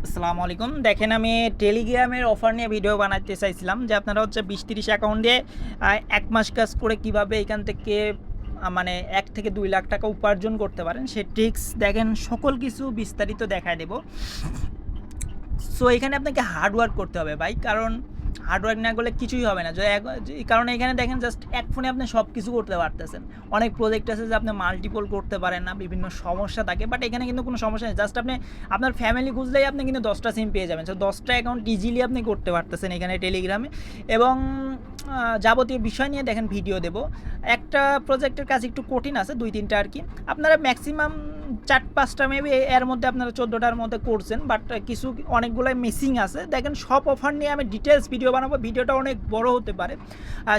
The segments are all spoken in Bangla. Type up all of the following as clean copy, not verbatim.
আসসালামু আলাইকুম। দেখেন আমি টেলিগ্রামের অফার নিয়ে ভিডিও বানাতে চাইছিলাম যে আপনারা হচ্ছে ২০-৩০ অ্যাকাউন্ট দিয়ে ১ মাস কাজ করে কিভাবে এখান থেকে মানে ১ থেকে ২ লাখ টাকা উপার্জন করতে পারেন সে ট্রিক্স দেখেন সকল কিছু বিস্তারিত দেখায় দেব। সো এখানে আপনাকে হার্ড ওয়ার্ক করতে হবে ভাই, কারণ হার্ড ওয়ার্ক না করলে কিছুই হবে না। কারণ এখানে দেখেন জাস্ট এক ফোনে আপনি সব কিছু করতে পারতেছেন। অনেক প্রজেক্ট আছে যে আপনি মাল্টিপল করতে পারেন না, বিভিন্ন সমস্যা থাকে, বাট এখানে কিন্তু কোনো সমস্যা নেই। জাস্ট আপনি আপনার ফ্যামিলি খুঁজলেই আপনি কিন্তু 10টা সিম পেয়ে যাবেন। সো 10টা অ্যাকাউন্ট ইজিলি আপনি করতে পারতেছেন এখানে টেলিগ্রামে। এবং যাবতীয় বিষয় নিয়ে দেখেন ভিডিও দেব। একটা প্রজেক্টের কাজ একটু কঠিন আছে, 2-3টা আর কি। আপনারা ম্যাক্সিমাম 4-5টা মেবি এর মধ্যে আপনারা 14টার মধ্যে করছেন, বাট কিছু অনেকগুলোই মিসিং আছে। দেখেন সব অফার নিয়ে আমি ডিটেলস ভিডিও বানাবো। ভিডিওটা অনেক বড় হতে পারে,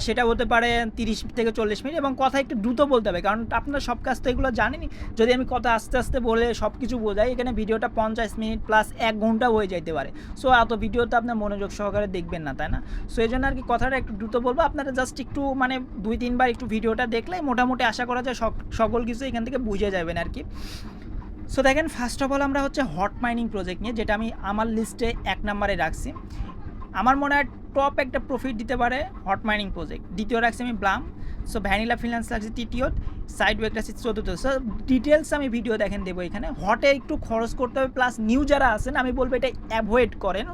সেটা হতে পারে 30 থেকে 40 মিনিট, এবং কথা একটু দ্রুত বলতে হবে, কারণ আপনারা সব কাজ তো এগুলো জানেনই। যদি আমি কথা আস্তে আস্তে বলে সব কিছু বোঝাই, এখানে ভিডিওটা 50 মিনিট প্লাস 1 ঘন্টা হয়ে যেতে পারে। সো এত ভিডিও তো আপনার মনোযোগ সহকারে দেখবেন না, তাই না? সো এই জন্য আর কি কথাটা একটু দ্রুত বলবো। আপনারা জাস্ট একটু মানে 2-3 বার একটু ভিডিওটা দেখলেই মোটামুটি আশা করা যায় সকল কিছু এখান থেকে বুঝে যাবেন আর কি। সো দেখেন ফার্স্ট অফ অল আমরা হচ্ছে হট মাইনিং প্রজেক্ট নিয়ে, যেটা আমি আমার লিস্টে 1 নম্বরে রাখছি। আমার মনে হয় টপ একটা প্রফিট দিতে পারে হট মাইনিং প্রজেক্ট। দ্বিতীয় রাখছি আমি ব্লাম। সো ভ্যানিলা ফিনান্স রাখছি তৃতীয়, সাইড ওয়েক রাখছি চতুর্থ। সো ডিটেলস আমি ভিডিও দেখেন দেবো এখানে। হটে একটু খরচ করতে হবে, প্লাস নিউ যারা আছেন আমি বলবো এটা অ্যাভয়েড করেন,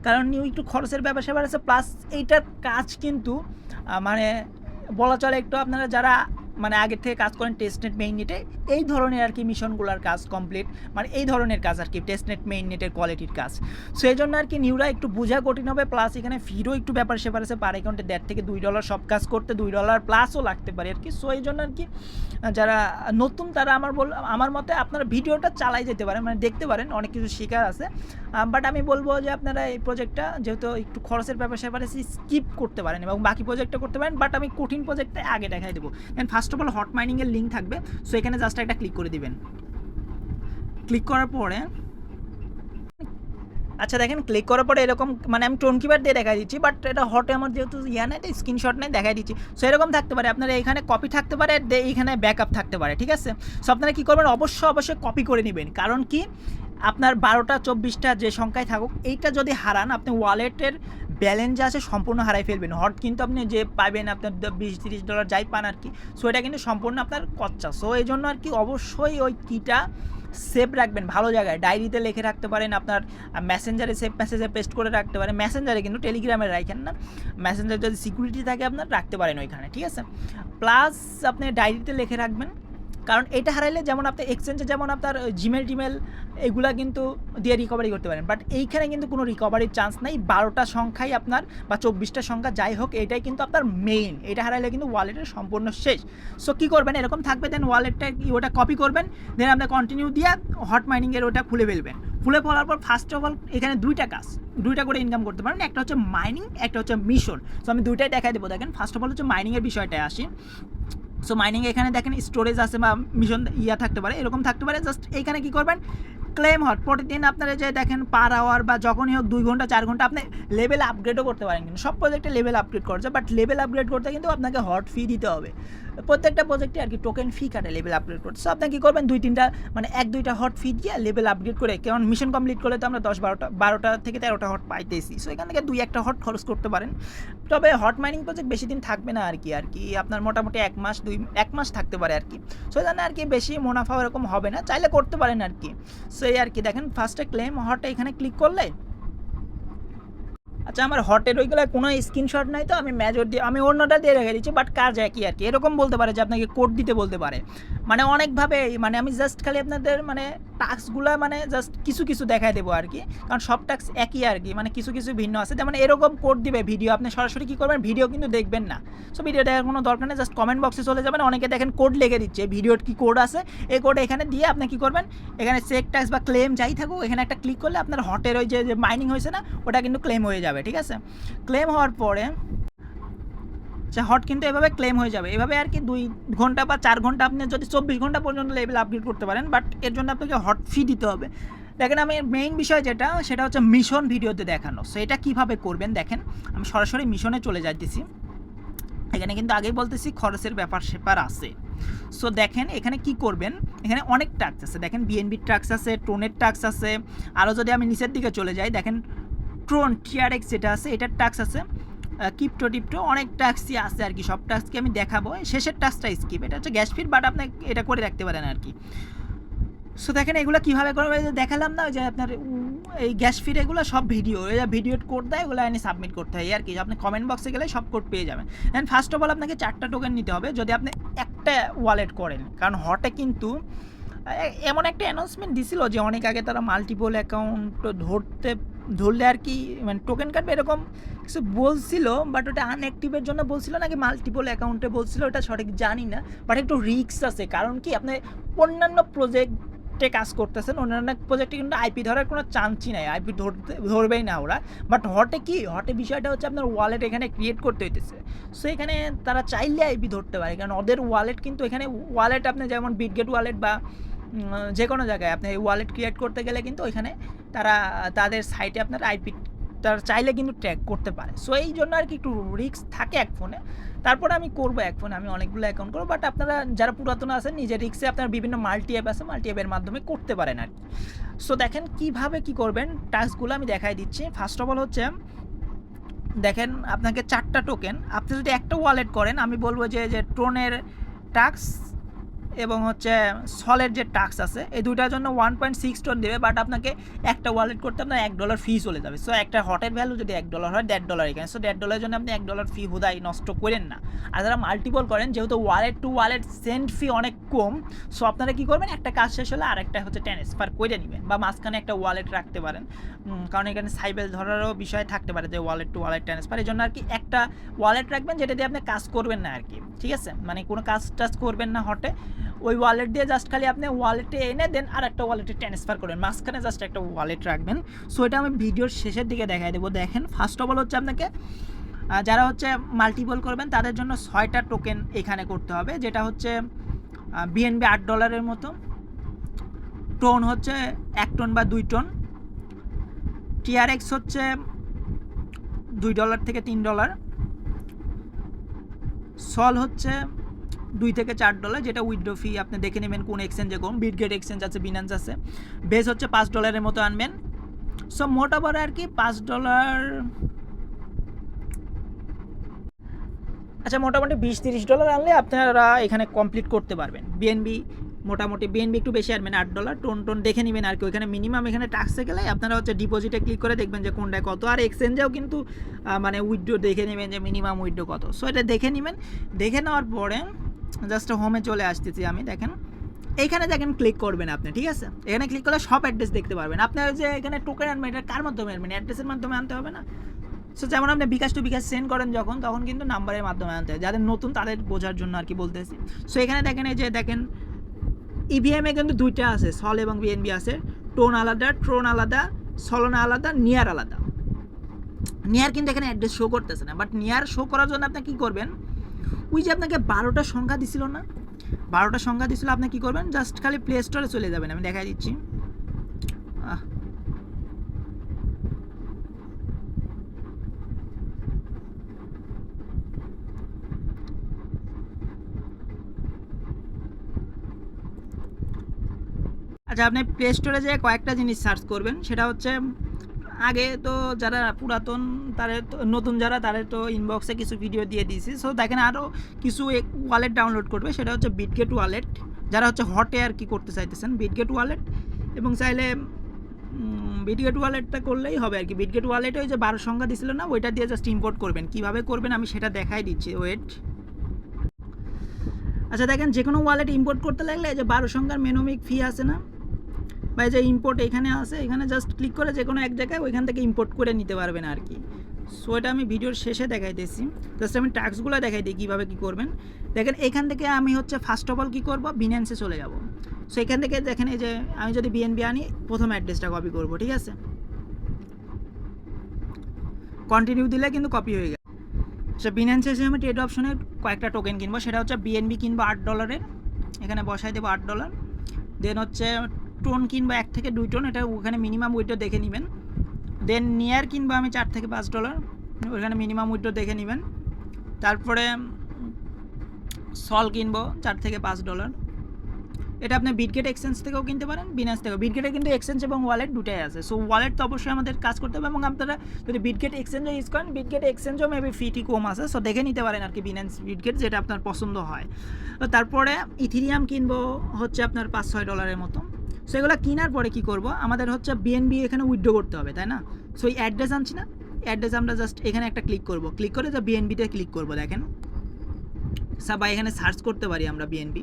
কারণ নিউ একটু খরচের ব্যাপার স্যাপার আছে। প্লাস এইটার কাজ কিন্তু মানে বলা চলে একটু আপনারা যারা মানে আগের থেকে কাজ করেন টেস্টনেট মেইন নেটে, এই ধরনের আর কি মিশনগুলোর কাজ কমপ্লিট, মানে এই ধরনের কাজ আর কি টেস্টনেট মেইন নেটের কোয়ালিটির কাজ। সো এই জন্য আর কি নিউরা একটু বোঝা কঠিন হবে। প্লাস এখানে ফিরও একটু ব্যাপার স্যাপার আছে, পার অ্যাকাউন্টে $1.5 থেকে $2 সব কাজ করতে $2 প্লাসও লাগতে পারে আর কি। সো এই জন্য আর কি যারা নতুন তারা আমার মতে আপনারা ভিডিওটা চালাই যেতে পারেন, মানে দেখতে পারেন, অনেক কিছু শেখার আছে। বাট আমি বলবো যে আপনারা এই প্রজেক্টটা যেহেতু একটু খরচের ব্যাপার স্যাপার আছে, স্কিপ করতে পারেন এবং বাকি প্রজেক্টটা করতে পারেন। বাট আমি কঠিন প্রজেক্টটা আগে দেখাই দেবো। Then first of all hot মাইনিংয়ের লিঙ্ক থাকবে। সো এখানে জাস্ট একটা ক্লিক করে দিবেন। ক্লিক করার পরে আচ্ছা দেখেন ক্লিক করার পরে এরকম, মানে আমি টোন কিপার দিয়ে দেখা দিচ্ছি, বাট এটা হটে আমার যেহেতু নেই, এটা স্ক্রিনশট নেই, দেখাই দিচ্ছি। সো এরকম থাকতে পারে, আপনারা এখানে কপি থাকতে পারে, এইখানে ব্যাকআপ থাকতে পারে, ঠিক আছে? সো আপনারা কী করবেন, অবশ্যই কপি করে নেবেন। কারণ কি আপনার 12টা 24টা যে সংখ্যায় থাকুক, এইটা যদি হারান আপনি ওয়ালেটের ব্যালেন্স যা আছে সম্পূর্ণ হারাই ফেলবেন। হট কিন্তু আপনি যে পাবেন আপনার $20-30 যাই পান আর কি, সো এটা কিন্তু সম্পূর্ণ আপনার কচ্চা। সো এই জন্য আর কি অবশ্যই ওই কিটা সেভ রাখবেন ভালো জায়গায়, ডায়েরিতে লিখে রাখতে পারেন, আপনার মেসেঞ্জারে সেভ মেসেজে পেস্ট করে রাখতে পারেন। মেসেঞ্জারে কিন্তু টেলিগ্রামে রাখেন না, মেসেঞ্জার যদি সিকিউরিটি থাকে আপনার রাখতে পারেন ওইখানে, ঠিক আছে? প্লাস আপনি ডায়েরিতে লিখে রাখবেন, কারণ এটা হারাইলে যেমন আপনি এক্সচেঞ্জে যেমন আপনার জিমেল এগুলা কিন্তু দিয়ে রিকভারি করতে পারেন, বাট এইখানে কিন্তু কোনো রিকভারির চান্স নেই। 12টা সংখ্যাই আপনার বা 24টা সংখ্যা যাই হোক, এটাই কিন্তু আপনার মেইন। এটা হারাইলে কিন্তু ওয়ালেটের সম্পূর্ণ শেষ। সো কী করবেন, এরকম থাকবে, দেন ওয়ালেটটা ওটা কপি করবেন, দেন আপনি কন্টিনিউ দিয়ে হট মাইনিংয়ের ওটা খুলে ফেলবেন। খুলে ফেলার পর ফার্স্ট অফ অল এখানে দুইটা করে ইনকাম করতে পারেন। একটা হচ্ছে মাইনিং, একটা হচ্ছে মিশন। সো আমি দুইটাই দেখাই দেবো। দেখেন ফার্স্ট অফ অল হচ্ছে মাইনিংয়ের বিষয়টায় আসি। সো মাইনিং এখানে দেখেন স্টোরেজ আছে বা মিশন থাকতে পারে, এরকম থাকতে পারে। জাস্ট এইখানে কী করবেন, ক্লেম হট প্রতিদিন আপনারা যে দেখেন পার আওয়ার বা যখনই হোক 2 ঘন্টা 4 ঘন্টা আপনি লেভেল আপগ্রেডও করতে পারেন। কিন্তু সব প্রজেক্টে লেভেল আপগ্রেড করছে, বাট লেভেল আপগ্রেড করতে কিন্তু আপনাকে হট ফি দিতে হবে। প্রত্যেকটা প্রজেক্টে আর কি টোকেন ফি কাটে লেভেল আপগ্রেড করতে। সো আপনি কী করবেন, 2-3টা মানে 1-2টা হট ফি দিয়ে লেভেল আপগ্রেড করে, কারণ মিশন কমপ্লিট করলে তো আমরা 12টা থেকে 13টা হট পাইতেছি। সো এখান থেকে 2-1টা হট খরচ করতে পারেন। তবে হট মাইনিং প্রজেক্ট বেশি দিন থাকবে না আর কি আপনার মোটামুটি 1 মাস থাকতে পারে আর কি। সো জানে আর কি বেশি মুনাফা এরকম হবে না, চাইলে করতে পারেন আর কি। সো এই আর কি দেখেন ফার্স্টে ক্লেম হটে এখানে ক্লিক করলে, আচ্ছা আমার হটের ওইগুলো কোনো স্ক্রিনশট নাই, তো আমি মেজর দিয়ে আমি অন্যটা দিয়ে রেখে দিচ্ছি, বাট কাজ একই আর কি। এরকম বলতে পারে যে আপনাকে কোড দিতে বলতে পারে, মানে অনেকভাবে, মানে আমি জাস্ট খালি আপনাদের মানে টাস্কগুলো মানে জাস্ট কিছু দেখায় দেবো আর কি, কারণ সব টাস্ক একই আর কি, মানে কিছু ভিন্ন আছে। যেমন এরকম কোড দিবে ভিডিও, আপনি সরাসরি কী করবেন, ভিডিও কিন্তু দেখবেন না। সো ভিডিও দেখার কোনো দরকার নেই, জাস্ট কমেন্ট বক্সে চলে যাবেন। অনেকে দেখেন কোড লিখে দিচ্ছে, ভিডিওর কী কোড আছে, এই কোড এখানে দিয়ে আপনি কী করবেন, এখানে চেক ট্যাক্স বা ক্লেম যাই থাকুক এখানে একটা ক্লিক করলে আপনার হটের ওই যে মাইনিং হয়েছে না, ওটা কিন্তু ক্লেম হয়ে যাবে, ঠিক আছে? ক্লেম হওয়ার পরে হট কিন্তু এভাবে ক্লেম হয়ে যাবে। এভাবে আর কি 2 ঘন্টা বা 4 ঘন্টা আপনি যদি 24 ঘন্টা পর্যন্ত লেভেল আপগ্রেড করতে পারেন, বাট এর জন্য আপনাকে হট ফি দিতে হবে। দেখেন আমি মেইন বিষয় সেটা হচ্ছে মিশন ভিডিওতে দেখানো। সো এটা কীভাবে করবেন দেখেন, আমি সরাসরি মিশনে চলে যাইতেছি। এখানে কিন্তু আগেই বলতেছি খরচের ব্যাপার স্যাপার আছে। সো দেখেন এখানে কি করবেন, এখানে অনেক ট্যাক্স আছে, দেখেন বিএনবির ট্যাক্স আছে, টোনের ট্যাক্স আছে, আরও যদি আমি নিচের দিকে চলে যাই দেখেন ট্রোন টিআরএক্স যেটা আছে এটার ট্যাক্স আছে, ক্রিপ্টো অনেক ট্যাক্সই আছে আর কি। সব ট্যাক্সকে আমি দেখাবো, শেষের ট্যাক্সটা স্কিপ, এটা হচ্ছে গ্যাস ফির, বাট আপনি এটা করে রাখতে পারেন আর কি। সো দেখেন এগুলো কীভাবে করবে দেখালাম না, ওই যে আপনার এই গ্যাস ফির এগুলো সব ভিডিও কোড দেয়, এগুলো এনে সাবমিট করতে হয় আর কি। আপনি কমেন্ট বক্সে গেলে সব কোড পেয়ে যাবেন। দেন ফার্স্ট অফ অল আপনাকে 4টা টোকেন নিতে হবে যদি আপনি একটা ওয়ালেট করেন, কারণ হটে কিন্তু এমন একটা অ্যানাউন্সমেন্ট দিছিল যে অনেক আগে তারা মাল্টিপল অ্যাকাউন্ট ধরলে আর কি মানে টোকেন কাটবে এরকম কিছু বলছিল, বাট ওটা আনঅ্যাক্টিভের জন্য বলছিল নাকি মাল্টিপল অ্যাকাউন্টে বলছিল, ওটা সঠিক জানি না। বাট একটু রিস্ক আছে, কারণ কি আপনি অন্যান্য প্রজেক্টে কাজ করতেছেন, অন্যান্য প্রজেক্টে কিন্তু আইপি ধরার কোনো চান্সই নাই, আইপি ধরবেই না ওরা। বাট হটে বিষয়টা হচ্ছে আপনার ওয়ালেট এখানে ক্রিয়েট করতে হইতেছে। সো এখানে তারা চাইলে আইপি ধরতে পারে, কারণ ওদের ওয়ালেট কিন্তু এখানে ওয়ালেট আপনি যেমন বিটগেট ওয়ালেট বা যে কোনো জায়গায় আপনি ওয়ালেট ক্রিয়েট করতে গেলে কিন্তু ওইখানে তাদের সাইটে আপনার আইপি তারা চাইলে কিন্তু ট্র্যাক করতে পারে। সো এই জন্য আর কি একটু রিস্ক থাকে এক ফোনে। তারপরে আমি করবো এক ফোনে, আমি অনেকগুলো অ্যাকাউন্ট করবো, বাট আপনারা যারা পুরাতন আছেন নিজের রিস্কে আপনার বিভিন্ন মাল্টি অ্যাপ আছে, মাল্টি অ্যাপের মাধ্যমে করতে পারেন আর কি। সো দেখেন কীভাবে কী করবেন, টাস্কগুলো আমি দেখাই দিচ্ছি। ফার্স্ট অফ অল হচ্ছে দেখেন আপনাকে 4টা টোকেন, আপনি যদি একটা ওয়ালেট করেন আমি বলবো যে ট্রোনের টাস্ক এবং হচ্ছে সলের যে টাক্স আছে এই দুইটার জন্য 1.6 টন দেবে, বাট আপনাকে একটা ওয়ালেট করতে আপনার $1 ফি চলে যাবে। সো একটা হটের ভ্যালু যদি $1 হয় $1.5 এখানে, সো $1.5 জন্য আপনি $1 ফি হুদাই নষ্ট করেন না। আর যারা মাল্টিপল করেন, যেহেতু ওয়ালেট টু ওয়ালেট সেন্ড ফি অনেক কম, সো আপনারা কী করবেন, একটা কাজ শেষ হলে আরেকটা হচ্ছে ট্রান্সফার করে নেবেন, বা মাঝখানে একটা ওয়ালেট রাখতে পারেন, কারণ এখানে সাইবেল ধরারও বিষয় থাকতে পারে যে ওয়ালেট টু ওয়ালেট ট্রান্সফার। এই জন্য আর কি একটা ওয়ালেট রাখবেন যেটা দিয়ে আপনি কাজ করবেন না আর কি, ঠিক আছে, মানে কোনো কাজ টাজ করবেন না হটে, ওই ওয়ালেট দিয়ে জাস্ট খালি আপনি ওয়ালেটে এনে দেন আর একটা ওয়ালেটে ট্রান্সফার করেন, মাঝখানে জাস্ট একটা ওয়ালেট রাখবেন। সো এটা আমি ভিডিওর শেষের দিকে দেখাই দেবো। দেখেন ফার্স্ট অফ অল হচ্ছে আপনাকে যারা হচ্ছে মাল্টিপল করবেন তাদের জন্য 6টা টোকেন এখানে করতে হবে, যেটা হচ্ছে বিএনবি $8 মতো, টোন হচ্ছে 1 টন বা 2 টন, টিআরএক্স হচ্ছে $2 থেকে $3, সল হচ্ছে $2 থেকে $4, যেটা উইথড্র ফি আপনি দেখে নেবেন কোন এক্সচেঞ্জে কোন, বিটগেট এক্সচেঞ্জ আছে, বিনান্স আছে। বেস হচ্ছে $5 মতো আনবেন। সো মোটামুটি আর কি $5, আচ্ছা মোটামুটি $20-30 আনলে আপনারা এখানে কমপ্লিট করতে পারবেন। বিএনবি মোটামুটি বিএনবি একটু বেশি আনবেন, $8 টোন দেখে নেবেন আর কি। ওইখানে মিনিমাম এখানে টাক্সে গেলে আপনারা হচ্ছে ডিপোজিটে ক্লিক করে দেখবেন যে কোনটায় কত, আর এক্সচেঞ্জেও কিন্তু মানে উইথড্র দেখে নেবেন যে মিনিমাম উইথড্র কত। সো এটা দেখে নেবেন, দেখে নেওয়ার পরে জাস্ট হোমে চলে আসতেছি আমি। দেখেন এইখানে দেখেন ক্লিক করবেন আপনি, ঠিক আছে, এখানে ক্লিক করলে সব অ্যাড্রেস দেখতে পারবেন। আপনার যে এখানে টোকেন আনবেন এটা কার মাধ্যমে আনবেন, অ্যাড্রেসের মাধ্যমে আনতে হবে না। সো যেমন আপনি বিকাশ টু বিকাশ সেন্ড করেন তখন কিন্তু নাম্বারের মাধ্যমে আনতে হয়, যাদের নতুন তাদের বোঝার জন্য আর কি বলতেছি। সো এখানে দেখেন এই যে দেখেন ইভিএমে কিন্তু 2টা আছে, সল এবং বিএনবি আছে, টোন আলাদা, ট্রোন আলাদা, সলনা আলাদা, নিয়ার আলাদা। নিয়ার কিন্তু এখানে অ্যাড্রেস শো করতেছে না, বাট নিয়ার শো করার জন্য আপনি কী করবেন, ওই যে আপনাকে 12টা সংখ্যা দিছিল না, 12টা সংখ্যা দিছিল, আপনি কী করবেন, জাস্ট খালি প্লে স্টোরে চলে যাবেন, আমি দেখাই দিচ্ছি। আচ্ছা আপনি প্লে স্টোরে যে কয়েকটা জিনিস সার্চ করবেন, সেটা হচ্ছে আগে তো যারা পুরাতন তাদের তো, নতুন যারা তাদের তো ইনবক্সে কিছু ভিডিও দিয়ে দিয়েছি। সো দেখেন আরও কিছু ওয়ালেট ডাউনলোড করবে, সেটা হচ্ছে বিটগেট ওয়ালেট, যারা হচ্ছে হটে আর কি করতে চাইতেছেন বিটগেট ওয়ালেট, এবং চাইলে বিটগেট ওয়ালেটটা করলেই হবে আর কি। বিটগেট ওয়ালেটে ওই যে 12 সংখ্যা দিছিল না, ওইটা দিয়ে জাস্ট ইম্পোর্ট করবেন। কীভাবে করবেন আমি সেটা দেখাই দিচ্ছি, ওয়েট। আচ্ছা দেখেন যে কোনো ওয়ালেট ইম্পোর্ট করতে লাগলে এই যে 12 সংখ্যার মেনোমিক ফি আছে না, বা এই যে ইম্পোর্ট এখানে আছে, এখানে জাস্ট ক্লিক করে যে কোনো এক জায়গায় ওইখান থেকে ইম্পোর্ট করে নিতে পারবেন আর কি। সো এটা আমি ভিডিওর শেষে দেখাইতেছি, জাস্ট আমি টাস্কগুলো দেখাই দিই কীভাবে কী করবেন। দেখেন এখান থেকে আমি হচ্ছে ফার্স্ট অফ অল কী করবো, বিনান্সে চলে যাব। সো এখান থেকে দেখেন এই যে আমি যদি বিএনবি আনি, প্রথম অ্যাড্রেসটা কপি করব, ঠিক আছে, কন্টিনিউ দিলে কিন্তু কপি হয়ে গেছে। সো বিনান্সে এসে আমি ট্রেড অপশনের কয়েকটা টোকেন কিনবো, সেটা হচ্ছে বিএনবি কিনবো $8, এখানে বসাই দেবো $8। দেন হচ্ছে টোন কিনবো 1 থেকে 2 টোন, এটা ওখানে মিনিমাম উইথড্র দেখে নেবেন। দেন নিয়ার কিনবো আমি $4 থেকে $5, ওখানে মিনিমাম উইথড্র দেখে নেবেন। তারপরে সল কিনবো $4 থেকে $5। এটা আপনি বিটগেট এক্সচেঞ্জ থেকেও কিনতে পারেন, বিনান্স থেকেও। বিটগেটে কিন্তু এক্সচেঞ্জ এবং ওয়ালেট দুটাই আছে। সো ওয়ালেট তো অবশ্যই আমাদের কাজ করতে হবে, এবং আপনারা যদি বিটগেট এক্সচেঞ্জও ইউজ করেন, বিটগেট এক্সচেঞ্জও মেবি ফিটি কম আছে, সো দেখে নিতে পারেন আর কি বিনান্স বিটগেট যেটা আপনার পছন্দ হয়। তো তারপরে ইথিরিয়াম কিনবো হচ্ছে আপনার $5-6 মতো। সো এগুলো কেনার পরে কি করব, আমাদের হচ্ছে বিএনবি এখানে উইথড্র করতে হবে, তাই না? সো এই অ্যাড্রেস আনছি না, অ্যাড্রেস আমরা জাস্ট এখানে একটা ক্লিক করব, ক্লিক করে যে বিএনবিতে ক্লিক করব, দেখেন বা এখানে সার্চ করতে পারি আমরা বিএনবি।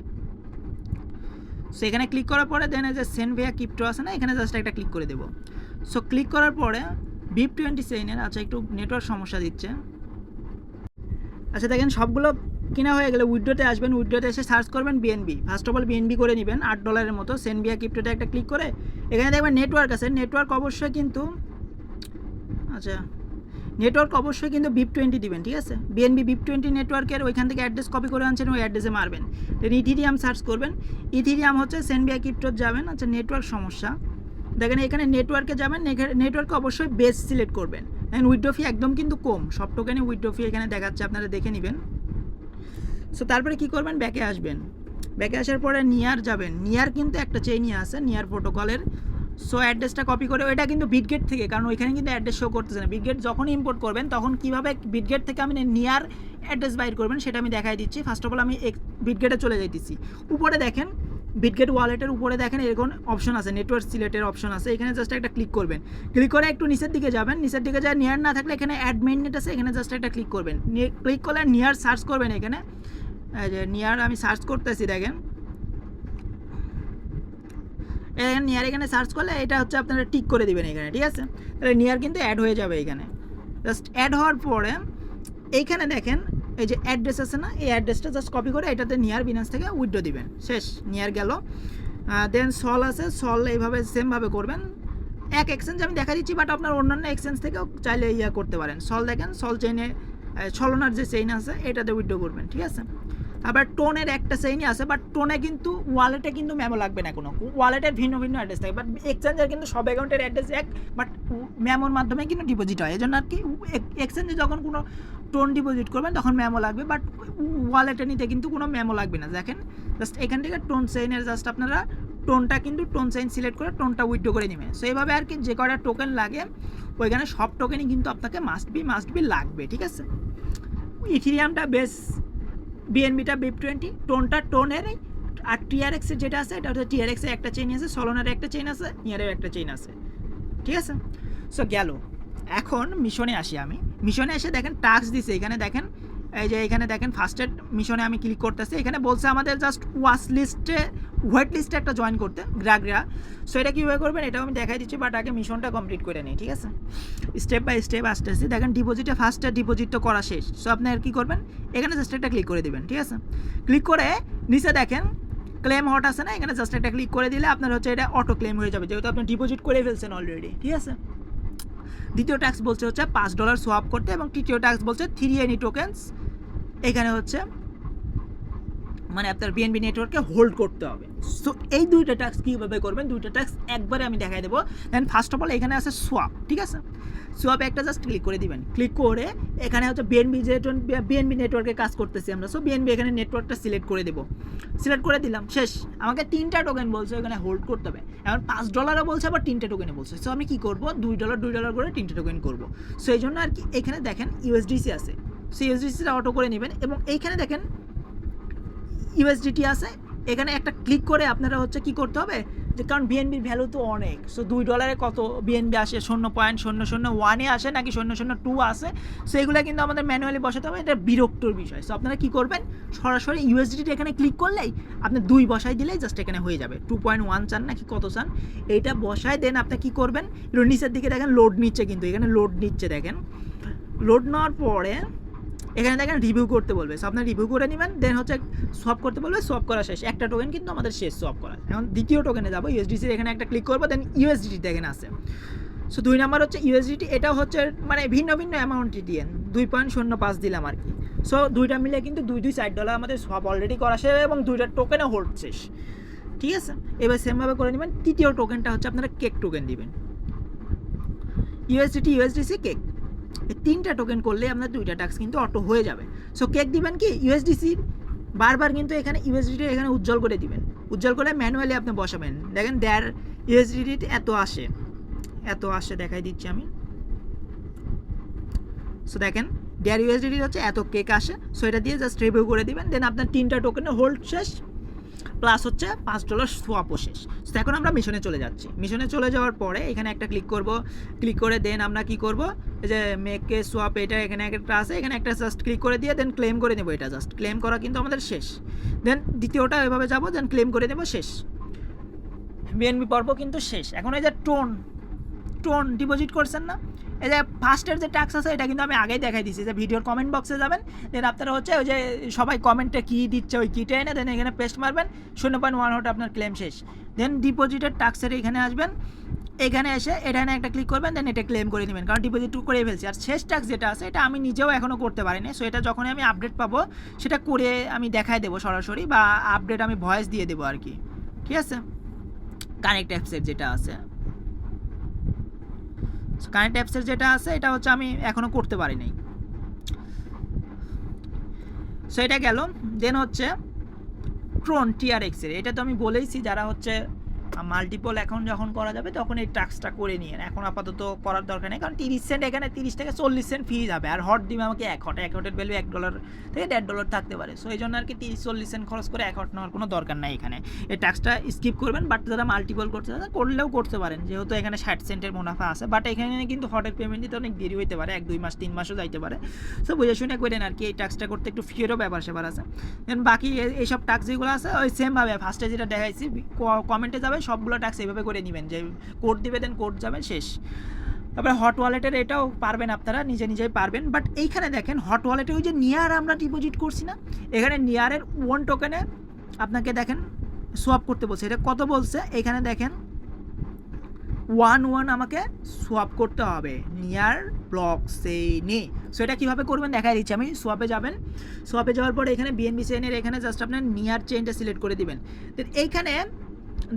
সো এখানে ক্লিক করার পরে দেন যে সেন্ড ভিয়া ক্রিপ্টো আছে না, এখানে জাস্ট একটা ক্লিক করে দেবো। সো ক্লিক করার পরে BIP20 চেইনের, আচ্ছা একটু নেটওয়ার্ক সমস্যা দিচ্ছে। আচ্ছা দেখেন সবগুলো কিনা হয়ে গেলে উইথড্রোতে আসবেন, উইথড্রোতে এসে সার্চ করবেন BNB. First of all BNB করে নেবেন $8 মতো। সেন্ড ভিয়া ক্রিপ্টোতে একটা ক্লিক করে এখানে দেখবেন নেটওয়ার্ক আছে, নেটওয়ার্ক অবশ্যই কিন্তু, আচ্ছা নেটওয়ার্ক অবশ্যই কিন্তু BIP20 দিবেন, ঠিক আছে? বিএনবি BIP20 নেটওয়ার্কের ওইখান থেকে অ্যাড্রেস কপি করে আনছেন, ওই অ্যাড্রেসে মারবেন। দেন ইথিরিয়াম সার্চ করবেন, ইথিরিয়াম হচ্ছে সেন্ড ভিয়া ক্রিপ্টোর যাবেন। আচ্ছা নেটওয়ার্ক সমস্যা, দেখেন এখানে নেটওয়ার্কে যাবেন, নেটওয়ার্কে অবশ্যই বেস সিলেক্ট করবেন। দেন উইথড্র ফি একদম কিন্তু কম, সব টোকেনে উইথড্র ফি এখানে দেখাচ্ছে, আপনারা দেখে নেবেন। সো তারপরে কি করবেন, ব্যাকে আসবেন, ব্যাকে আসার পরে নিয়ার যাবেন। নিয়ার কিন্তু একটা চেইনই আছে নিয়ার প্রোটোকলের। সো অ্যাড্রেসটা কপি করে, ওইটা কিন্তু বিটগেট থেকে, কারণ ওইখানে কিন্তু অ্যাড্রেস শো করতেছে না। বিটগেট যখন ইম্পোর্ট করবেন তখন কীভাবে বিটগেট থেকে আমি নিয়ার অ্যাড্রেস বাইর করবেন সেটা আমি দেখাই দিচ্ছি। ফার্স্ট অফ অল আমি বিটগেটে চলে যাইতেছি, উপরে দেখেন বিটগেট ওয়ালেটের উপরে দেখেন এরকম অপশন আছে, নেটওয়ার্ক সিলেক্টের অপশন আছে, এখানে জাস্ট একটা ক্লিক করবেন। ক্লিক করে একটু নিচের দিকে যাবেন, নিচের দিকে যা নিয়ার না থাকলে এখানে অ্যাড মেইন নেট আছে, এখানে জাস্ট একটা ক্লিক করবেন। ক্লিক করলে নিয়ার সার্চ করবেন, এখানে যে নিয়ার আমি সার্চ করতেছি, দেখেন নিয়ার এখানে সার্চ করলে এটা হচ্ছে আপনারা টিক করে দিবেন এখানে, ঠিক আছে? তাহলে নিয়ার কিন্তু অ্যাড হয়ে যাবে এখানে। জাস্ট অ্যাড হওয়ার পরে এইখানে দেখেন এই যে অ্যাড্রেস আছে না, এই অ্যাড্রেসটা জাস্ট কপি করে এটাতে নিয়ার বিনান্স থেকে উইথড্র দিবেন, শেষ, নিয়ার গেল। দেন সল আছে, সল এইভাবে সেমভাবে করবেন। এক এক্সচেঞ্জ আমি দেখা দিচ্ছি, বাট আপনার অন্যান্য এক্সচেঞ্জ থেকেও চাইলে ইয়া করতে পারেন। সল দেখেন, সল চেইনে ছলনার যে চেইন আছে এটাতে উইথড্র করবেন, ঠিক আছে? আবার টোনের একটা চেইনই আছে, বাট টোনে কিন্তু ওয়ালেটে কিন্তু মেমো লাগবে না, কোনো ওয়ালেটের ভিন্ন ভিন্ন অ্যাড্রেস থাকে, বাট এক্সচেঞ্জের কিন্তু সব অ্যাকাউন্টের অ্যাড্রেস এক, বাট মেমোর মাধ্যমে কিন্তু ডিপোজিট হয়। এই জন্য আর কি এক্সচেঞ্জে যখন কোনো টোন ডিপোজিট করবেন তখন মেমো লাগবে, বাট ওয়ালেটে নিতে কিন্তু কোনো মেমো লাগবে না। দেখেন জাস্ট এখান থেকে টোন চেইনের জাস্ট আপনারা টোনটা কিন্তু টোন চেইন সিলেক্ট করে টোনটা উইথড্র করে নেবেন। সো এইভাবে আর কি যে কয়টা টোকেন লাগে ওইখানে সব টোকেনই কিন্তু আপনাকে মাস্ট বি লাগবে, ঠিক আছে? ইথিরিয়ামটা বেশ, বিএনবিটা BIP20, টোনটা টোনের, আর TRX-এর যেটা আছে এটা হচ্ছে TRX-এর একটা চেইন আছে, সলোনার একটা চেইন আছে, নিয়ারের একটা চেইন আছে, ঠিক আছে? সো গেল। এখন মিশনে আসি আমি। মিশনে এসে দেখেন টাস্ক দিছে, এখানে দেখেন এই যে এখানে দেখেন ফার্স্টের মিশনে আমি ক্লিক করতেছি, এখানে বলছে আমাদের জাস্ট ওয়েট লিস্টে একটা জয়েন করতে গ্রাগরা। সো এটা কীভাবে করবেন এটাও আমি দেখাই দিচ্ছি, বাট আগে মিশনটা কমপ্লিট করে নিই, ঠিক আছে? স্টেপ বাই স্টেপ আসতেছি। দেখেন ডিপোজিটে ফার্স্টের ডিপোজিট তো করা শেষ। সো আপনি আর কী করবেন, এখানে জাস্ট একটা ক্লিক করে দেবেন, ঠিক আছে? ক্লিক করে নিচে দেখেন ক্লেম হট আছে না, এখানে জাস্ট একটা ক্লিক করে দিলে আপনার হচ্ছে এটা অটো ক্লেম হয়ে যাবে, যেহেতু আপনি ডিপোজিট করে ফেলছেন অলরেডি, ঠিক আছে? দ্বিতীয় ট্যাক্স বলছে হচ্ছে $5 সোয়াপ করতে, এবং তৃতীয় ট্যাক্স বলছে 3 টোকেন্স এখানে হচ্ছে মানে আপনার বিএনবি নেটওয়ার্কে হোল্ড করতে হবে। সো এই দুইটা ট্যাক্স কীভাবে করবেন, দুইটা ট্যাক্স একবারে আমি দেখাই দেবো। দেন ফার্স্ট অফ অল এখানে আছে সোয়াপ, ঠিক আছে? সোয়াপে একটা জাস্ট ক্লিক করে দিবেন, ক্লিক করে এখানে হচ্ছে বিএনবি, যেহেতু বিএনবি নেটওয়ার্কে কাজ করতেছি আমরা, সো বিএনবি এখানে নেটওয়ার্কটা সিলেক্ট করে দেবো। সিলেক্ট করে দিলাম, শেষ। আমাকে 3টা টোকেন বলছে এখানে হোল্ড করতে হবে, এখন $5 বলছে, আবার 3টে টোকেনে বলছে। সো আমি কী করবো, $2 করে 3টে টোকেন করবো। সো এই জন্য আর কি এখানে দেখেন USDC আছে, সো USDCটা অটো করে নেবেন, এবং এইখানে দেখেন USDT আছে, এখানে একটা ক্লিক করে আপনারা হচ্ছে কি করতে হবে, যে কারণ বিএনবির ভ্যালু তো অনেক। সো $2 কত বিএনবি আসে, 0.001 আসে নাকি 0.02 আসে। সো এগুলো কিন্তু আমাদের ম্যানুয়ালি বসাতে হবে, এটা বিরক্তর বিষয়। সো আপনারা কী করবেন, সরাসরি USDT এখানে ক্লিক করলেই আপনি 2 বসাই দিলেই জাস্ট এখানে হয়ে যাবে। 2.1 চান নাকি কত চান এইটা বসায়, দেন আপনি কী করবেন, নিচের দিকে দেখেন লোড নিচ্ছে, কিন্তু এখানে লোড নিচ্ছে, দেখেন লোড নেওয়ার পরে এখানে দেখেন রিভিউ করতে বলবে। সো আপনার রিভিউ করে নেবেন, দেন হচ্ছে সোয়াপ করতে বলবে, সোয়াপ করা শেষ। একটা টোকেন কিন্তু আমাদের শেষ সোয়াপ করা। এখন দ্বিতীয় টোকেনে যাবো, USDC এখানে একটা ক্লিক করবো, দেন USDT এখানে আছে। সো 2 নাম্বার হচ্ছে USDT, এটাও হচ্ছে মানে ভিন্ন ভিন্ন অ্যামাউন্টই দিয়ে 2.05 দিলাম আর কি। সো দুইটা মিলে কিন্তু দুই $60 আমাদের সোয়াপ অলরেডি করা শেষ, এবং 2টা টোকেনে হোল্ড শেষ, ঠিক আছে? এবার সেমভাবে করে নেবেন। তৃতীয় টোকেনটা হচ্ছে আপনারা কেক টোকেন দিবেন, USDC কেক। এই 3টা টোকেন করলে আপনার 2টা ট্যাক্স কিন্তু অটো হয়ে যাবে। সো কেক দিবেন কি USDC বারবার কিন্তু এখানে ইউএসডিটি এখানে উজ্জ্বল করে দিবেন, উজ্জ্বল করে ম্যানুয়ালি আপনি বসাবেন। দেখেন দেয়ার ইউএসডিটি এত আসে দেখাই দিচ্ছি আমি। সো দেখেন দেয়ার ইউএসডিটি হচ্ছে এত কেক আসে। সো এটা দিয়ে জাস্ট রিভিউ করে দিবেন, দেন আপনার 3টা টোকেনের হোল্ড শেষ, প্লাস হচ্ছে $5 সোয়াপও শেষ। তো এখন আমরা মিশনে চলে যাচ্ছি। মিশনে চলে যাওয়ার পরে এখানে একটা ক্লিক করব, ক্লিক করে দেন আমরা কি করব, এই যে মেকে সোয়াপ এটা এখানে একটা আছে, এখানে একটা জাস্ট ক্লিক করে দিয়ে দেন ক্লেম করে নেব। এটা জাস্ট ক্লেম করা কিন্তু আমাদের শেষ। দেন দ্বিতীয়টা এভাবে যাব, দেন ক্লেম করে নেব, শেষ। বিএনবি পর্ব কিন্তু শেষ। এখন এই যে টোন ডিপোজিট করছেন না, এই যে ফার্স্টের যে ট্যাক্স আছে এটা কিন্তু আমি আগেই দেখাই দিচ্ছি, যে ভিডিওর কমেন্ট বক্সে যাবেন, দেন আপনারা হচ্ছে ওই যে সবাই কমেন্টে কী দিচ্ছে ওই কিটা এনে দেন এখানে পেস্ট মারবেন, 0.1 হতে আপনার ক্লেম শেষ। দেন ডিপোজিটের ট্যাক্সের এখানে আসবেন, এখানে এসে এখানে একটা ক্লিক করবেন, দেন এটা ক্লেম করে নেবেন, কারণ ডিপোজিট করে ফেলছি। আর শেষ ট্যাক্স যেটা আছে এটা আমি নিজেও এখনও করতে পারিনি। সো এটা যখনই আমি আপডেট পাবো সেটা করে আমি দেখাই দেবো সরাসরি, বা আপডেট আমি ভয়েস দিয়ে দেবো আর কি, ঠিক আছে। কানেক্ট অ্যাপসের যেটা আছে, কানেক্ট অ্যাপসের যেটা আছে এটা হচ্ছে আমি এখনও করতে পারি নাই। সো এটা গেল। দেন হচ্ছে ট্রন টিআরএক্সের, এটা তো আমি বলেইছি যারা হচ্ছে মাল্টিপল অ্যাকাউন্ট যখন করা যাবে তখন এই টাস্কটা করে নিয়ে, এখন আপাতত করার দরকার নেই, কারণ 30 সেন্ট এখানে 30 থেকে 40 সেন্ট ফি যাবে, আর হট দিবে আমাকে এক হটের ভ্যালু $1 থেকে $1.5 থাকতে পারে। সো এই জন্য আর কি 30-40 সেন্ট খরচ করে এক হট নেওয়ার কোনো দরকার নাই এখানে। এই টাস্কটা স্কিপ করবেন, বাট যারা মাল্টিপল করতে চান করলেও করতে পারেন, যেহেতু এখানে 60 সেন্টের মুনাফা আছে। বাট এখানে কিন্তু হটের পেমেন্ট দিতে অনেক দেরি হতে পারে, 1-2 মাস 3 মাসও যাইতে পারে। সো বুঝে শুনে করেন আর কি, এই টাস্কটা করতে একটু ফিয়েরও ব্যাপার সেবার আছে। দেন বাকি এইসব টাস্ক যেগুলো আছে ওই সেমভাবে ফার্স্টে যেটা দেখাইছি কমেন্টে যাবে সবগুলো টাস্ক এইভাবে করে নেবেন, যে কোড দিবে দেন কোড যাবে, শেষ। তারপরে হট ওয়ালেটের এটাও পারবেন আপনারা, নিজেই পারবেন। বাট এইখানে দেখেন হট ওয়ালেটে ওই যে নিয়ার আমরা ডিপোজিট করছি না, এখানে নিয়ারের 1 টোকেনে আপনাকে দেখেন সোয়াপ করতে বলছে। এটা কত বলছে এখানে দেখেন 1 আমাকে সোয়াপ করতে হবে নিয়ার ব্লক চেইনে। সো এটা কীভাবে করবেন দেখাই দিচ্ছি আমি। সোয়াপে যাবেন, সোয়াপে যাওয়ার পরে এখানে বিএনবি চেইনের এখানে জাস্ট আপনার নিয়ার চেইনটা সিলেক্ট করে দিবেন। দেন এইখানে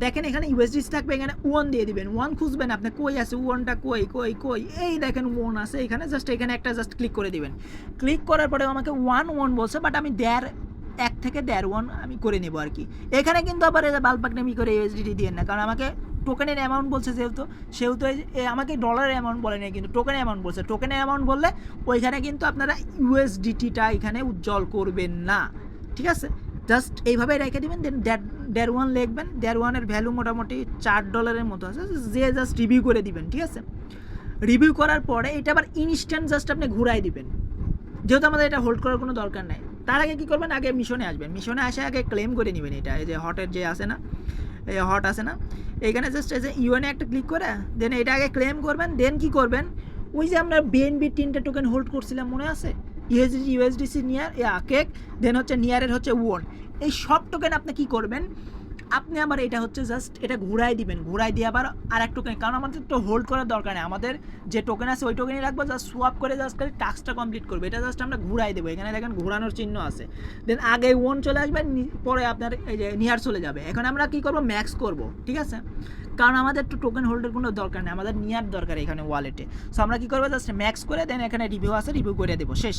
দেখেন এখানে ইউএসডিসি থাকবে, এখানে 1 দিয়ে দিবেন। 1 খুঁজবেন আপনি, কই আছে 1টা, কই এই দেখেন 1 আছে এখানে, জাস্ট এখানে একটা জাস্ট ক্লিক করে দিবেন। ক্লিক করার পরে আমাকে 1 বলছে, বাট আমি 1 থেকে 1.5 আমি করে নেব আর কি। এখানে কিন্তু আবার বালপাকনামি করে ইউএসডিটি দিয়ে না, কারণ আমাকে টোকেনের অ্যামাউন্ট বলছে, সেহেতু আমাকে ডলারের অ্যামাউন্ট বলে নেই, কিন্তু টোকেনের অ্যামাউন্ট বলছে। টোকেনের অ্যামাউন্ট বললে ওইখানে কিন্তু আপনারা ইউএসডিটিটা এখানে উজ্জ্বল করবেন না, ঠিক আছে। জাস্ট এইভাবে রেখে দেবেন। দেন 1.5 লিখবেন, 1.5 ভ্যালু মোটামুটি $4 মতো আছে, যে জাস্ট রিভিউ করে দিবেন, ঠিক আছে। রিভিউ করার পরে এটা আবার ইনস্ট্যান্ট জাস্ট আপনি ঘুরাই দিবেন, যেহেতু আমাদের এটা হোল্ড করার কোনো দরকার নাই। তার আগে কী করবেন, আগে মিশনে আসবেন, মিশনে আসে আগে ক্লেম করে নেবেন এটা। এই যে হটের যে আসে না, এই হট আছে না, এইখানে জাস্ট এই যে ইউএনএ একটা ক্লিক করে দেন এটা আগে ক্লেম করবেন। দেন কি করবেন, ওই যে আমরা বিএনবি 3টা টোকেন হোল্ড করছিলাম মনে আছে, ইউএসডিসি নিয়ার কেক, দেন হচ্ছে নিয়ারের হচ্ছে 1, এই সব টোকেন আপনি কি করবেন, আপনি আবার এটা হচ্ছে জাস্ট এটা ঘুরাই দিবেন, ঘুরাই দিয়ে আবার আর এক টোকেন, কারণ আমাদের তো হোল্ড করার দরকার নেই, আমাদের যে টোকেন আছে ওই টোকেনই রাখবো, জাস্ট সোয়াপ করে জাস্ট খালি টাস্কটা কমপ্লিট করবে। এটা জাস্ট আমরা ঘুরাই দেবো, এখানে দেখেন ঘোরানোর চিহ্ন আছে। দেন আগে 1 চলে আসবে, পরে আপনার এই যে নিয়ার চলে যাবে। এখন আমরা কি করব, ম্যাক্স করব, ঠিক আছে, কারণ আমাদের তো টোকেন হোল্ডের কোনো দরকার নেই, আমাদের নিয়ার দরকার এখানে ওয়ালেটে। সো আমরা কী করবো, জাস্ট ম্যাক্স করে দেন এখানে রিভিউ আছে, রিভিউ করে দেবো, শেষ,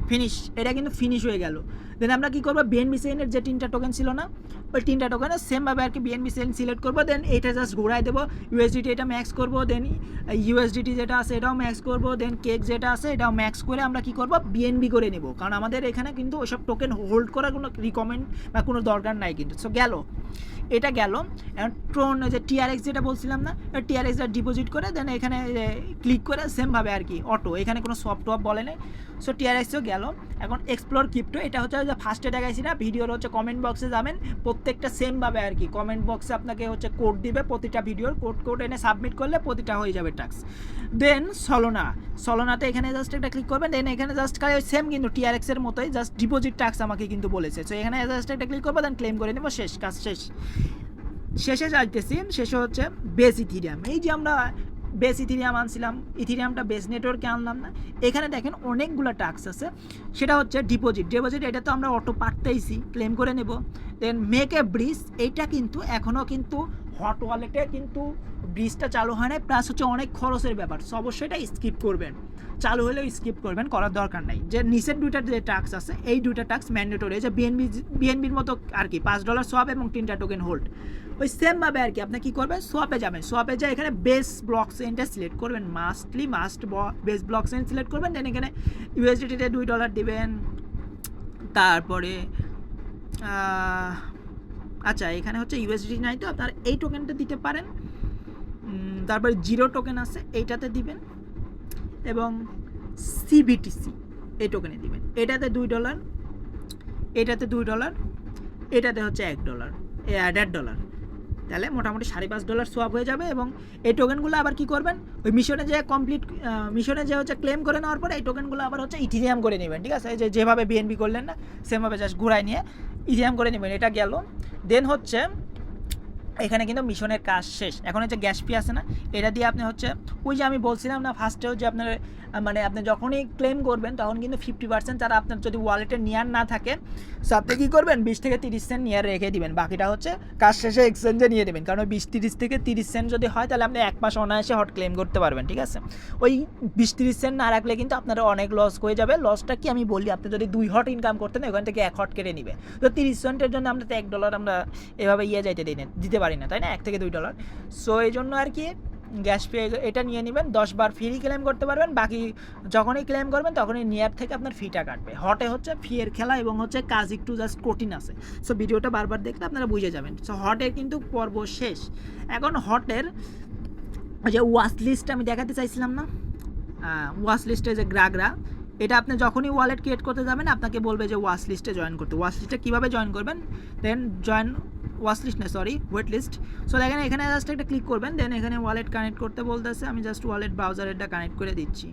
ফিনিশ। এটা কিন্তু ফিনিশ হয়ে গেল। দেন আমরা কী করবো, বিএনবি চেইনের যে 3টা টোকেন ছিল না, ওই 3টা টোকেনে সেমভাবে আর কি বিএনবি চেইন সিলেক্ট করবো। দেন এটা জাস্ট ঘুরাই দেবো, ইউএসডিটি এটা ম্যাক্স করবো, দেন ইউএসডিটি যেটা আছে এটাও ম্যাক্স করবো, দেন কেক যেটা আছে এটাও ম্যাক্স করে আমরা কী করবো, বিএনবি করে নেব, কারণ আমাদের এখানে কিন্তু ওইসব টোকেন হোল্ড করার কোনো রিকমেন্ড বা কোনো দরকার নাই কিন্তু। সো গেল, এটা গেল। এখন ট্রন যে টিআরএক্স যেটা বলছিলাম না, টিআরএক্সটা ডিপোজিট করে দেন এখানে ক্লিক করে সেমভাবে আর কি অটো, এখানে কোনো সফটওয়্যার বলে নেই। সো টিআরএক্সও গেল। এখন এক্সপ্লোর ক্রিপ্টো, এটা হচ্ছে যে ফার্স্টে দেখাইছি না, ভিডিওর হচ্ছে কমেন্ট বক্সে যাবেন, প্রত্যেকটা সেমভাবে আর কি কমেন্ট বক্সে আপনাকে হচ্ছে কোড দিবে, প্রতিটা ভিডিওর কোড এনে সাবমিট করলে প্রতিটা হয়ে যাবে টাস্ক। দেন সলোনাতে এখানে জাস্ট একটা ক্লিক করবেন, দেন এখানে জাস্ট খালি সেম কিন্তু টিআরএক্সের মতোই জাস্ট ডিপোজিট টাস্ক আমাকে কিন্তু বলেছে। সো এখানে জাস্ট একটা ক্লিক করবো, দেন ক্লেম করে নেবো, শেষ, কাজ শেষ। শেষে যাইতেছি, শেষে হচ্ছে বেস ইথিরিয়াম। এই যে আমরা বেস ইথিরিয়াম আনছিলাম, ইথিরিয়ামটা বেস নেটওয়ার্কে আনলাম না, এখানে দেখেন অনেকগুলো টাস্ক আছে। সেটা হচ্ছে ডিপোজিট, এটা তো আমরা অটো পাঠতেইছি, ক্লেম করে নেব। দেন মেক এ ব্রিজ, এইটা কিন্তু এখনও কিন্তু হট ওয়ালেটে কিন্তু ব্রিজটা চালু হয় না, প্লাস হচ্ছে অনেক খরচের ব্যাপার। সো অবশ্যই এটা স্কিপ করবেন, চালু হলেও স্কিপ করবেন, করার দরকার নাই। যে নিচের দুইটা যে টাস্ক আছে এই দুইটা টাস্ক ম্যান্ডেটরি, যে বিএনবির মতো আর কি, $5 সোয়াপ এবং 3টা টোকেন হোল্ড। ওই সেমভাবে আর কি আপনি কী করবেন, সোয়াপে যাবেন, সোয়াপে যা এখানে বেস ব্লক চেইনটা সিলেক্ট করবেন, must base block chain select করবেন। দেন এখানে ইউএসডিটিতে $2 দিবেন। তারপরে আচ্ছা এখানে হচ্ছে ইউএসডি নাই, তো আপনার এই টোকেনটা দিতে পারেন। তারপরে 0 টোকেন আছে এইটাতে দিবেন, এবং সিবিটিসি এই টোকেনে দিবেন। এটাতে $2, এটাতে $2, এটাতে হচ্ছে $1, $1.5। তাহলে মোটামুটি $5.5 সোয়াপ হয়ে যাবে। এবং এই টোকেনগুলো আবার কি করবেন, ওই মিশনে যে মিশনে যে হচ্ছে ক্লেম করে নেওয়ার পরে এই টোকেনগুলো আবার হচ্ছে ইথিরিয়াম করে নেবেন, ঠিক আছে? যেভাবে বিএনবি করলেন না, সেমভাবে জাস্ট ঘুরাই নিয়ে ইথিরিয়াম করে নেবেন। এটা গেল। দেন হচ্ছে এখানে কিন্তু মিশনের কাজ শেষ। এখন হচ্ছে গ্যাস ফি আছে না, এটা দিয়ে আপনি হচ্ছে ওই যে আমি বলছিলাম না ফার্স্টেও, যে আপনার মানে আপনি যখনই ক্লেম করবেন তখন কিন্তু 50% যারা আপনার যদি ওয়ালেটে নেয়ার না থাকে, সো আপনি কী করবেন, 20 থেকে 30 সেন্ট নিয়ে রেখে দিবেন, বাকিটা হচ্ছে কাজ শেষে এক্সচেঞ্জে নিয়ে দেবেন। কারণ 20-30 থেকে 30 সেন্ট যদি হয় তাহলে আপনি 1 মাস অনায়াসে হট ক্লেম করতে পারবেন, ঠিক আছে? ওই 20-30 সেন্ট না রাখলে কিন্তু আপনার অনেক লস হয়ে যাবে। লসটা কি আমি বলি, আপনি যদি 2 হট ইনকাম করতেন ওখান থেকে 1 হট কেটে নিবে, তো 30 সেন্টের জন্য আমরা তো $1 আমরা এভাবে দিতে পারি না, তাই না? $1 থেকে $2। সো এই জন্য আর কি গ্যাস পে এটা নিয়ে নেবেন, 10 বার ফ্রি ক্লেম করতে পারবেন। বাকি যখনই ক্লেম করবেন তখনই নিয়ার থেকে আপনার ফিটা কাটবে। হটে হচ্ছে ফিয়ের খেলা এবং হচ্ছে কাজ একটু জাস্ট কঠিন আছে। সো ভিডিওটা বারবার দেখলে আপনারা বুঝে যাবেন। সো হটের কিন্তু পর্ব শেষ। এখন হটের ওই যে ওয়াচ লিস্ট আমি দেখাতে চাইছিলাম না, ওয়াচ লিস্টে যে গ্রাগরা, এটা আপনি যখনই ওয়ালেট ক্রিয়েট করতে যাবেন আপনাকে বলবে যে ওয়াচ লিস্টে জয়েন করতে। ওয়াচ লিস্টে কীভাবে জয়েন করবেন, দেন ওয়াচ লিস্ট না সরি ওয়েট লিস্ট। সো দেখেন এখানে জাস্ট একটা ক্লিক করবেন, দেন এখানে ওয়ালেট কানেক্ট করতে বলতেছে, আমি জাস্ট ওয়ালেট ব্রাউজারেরটা কানেক্ট করে দিচ্ছি।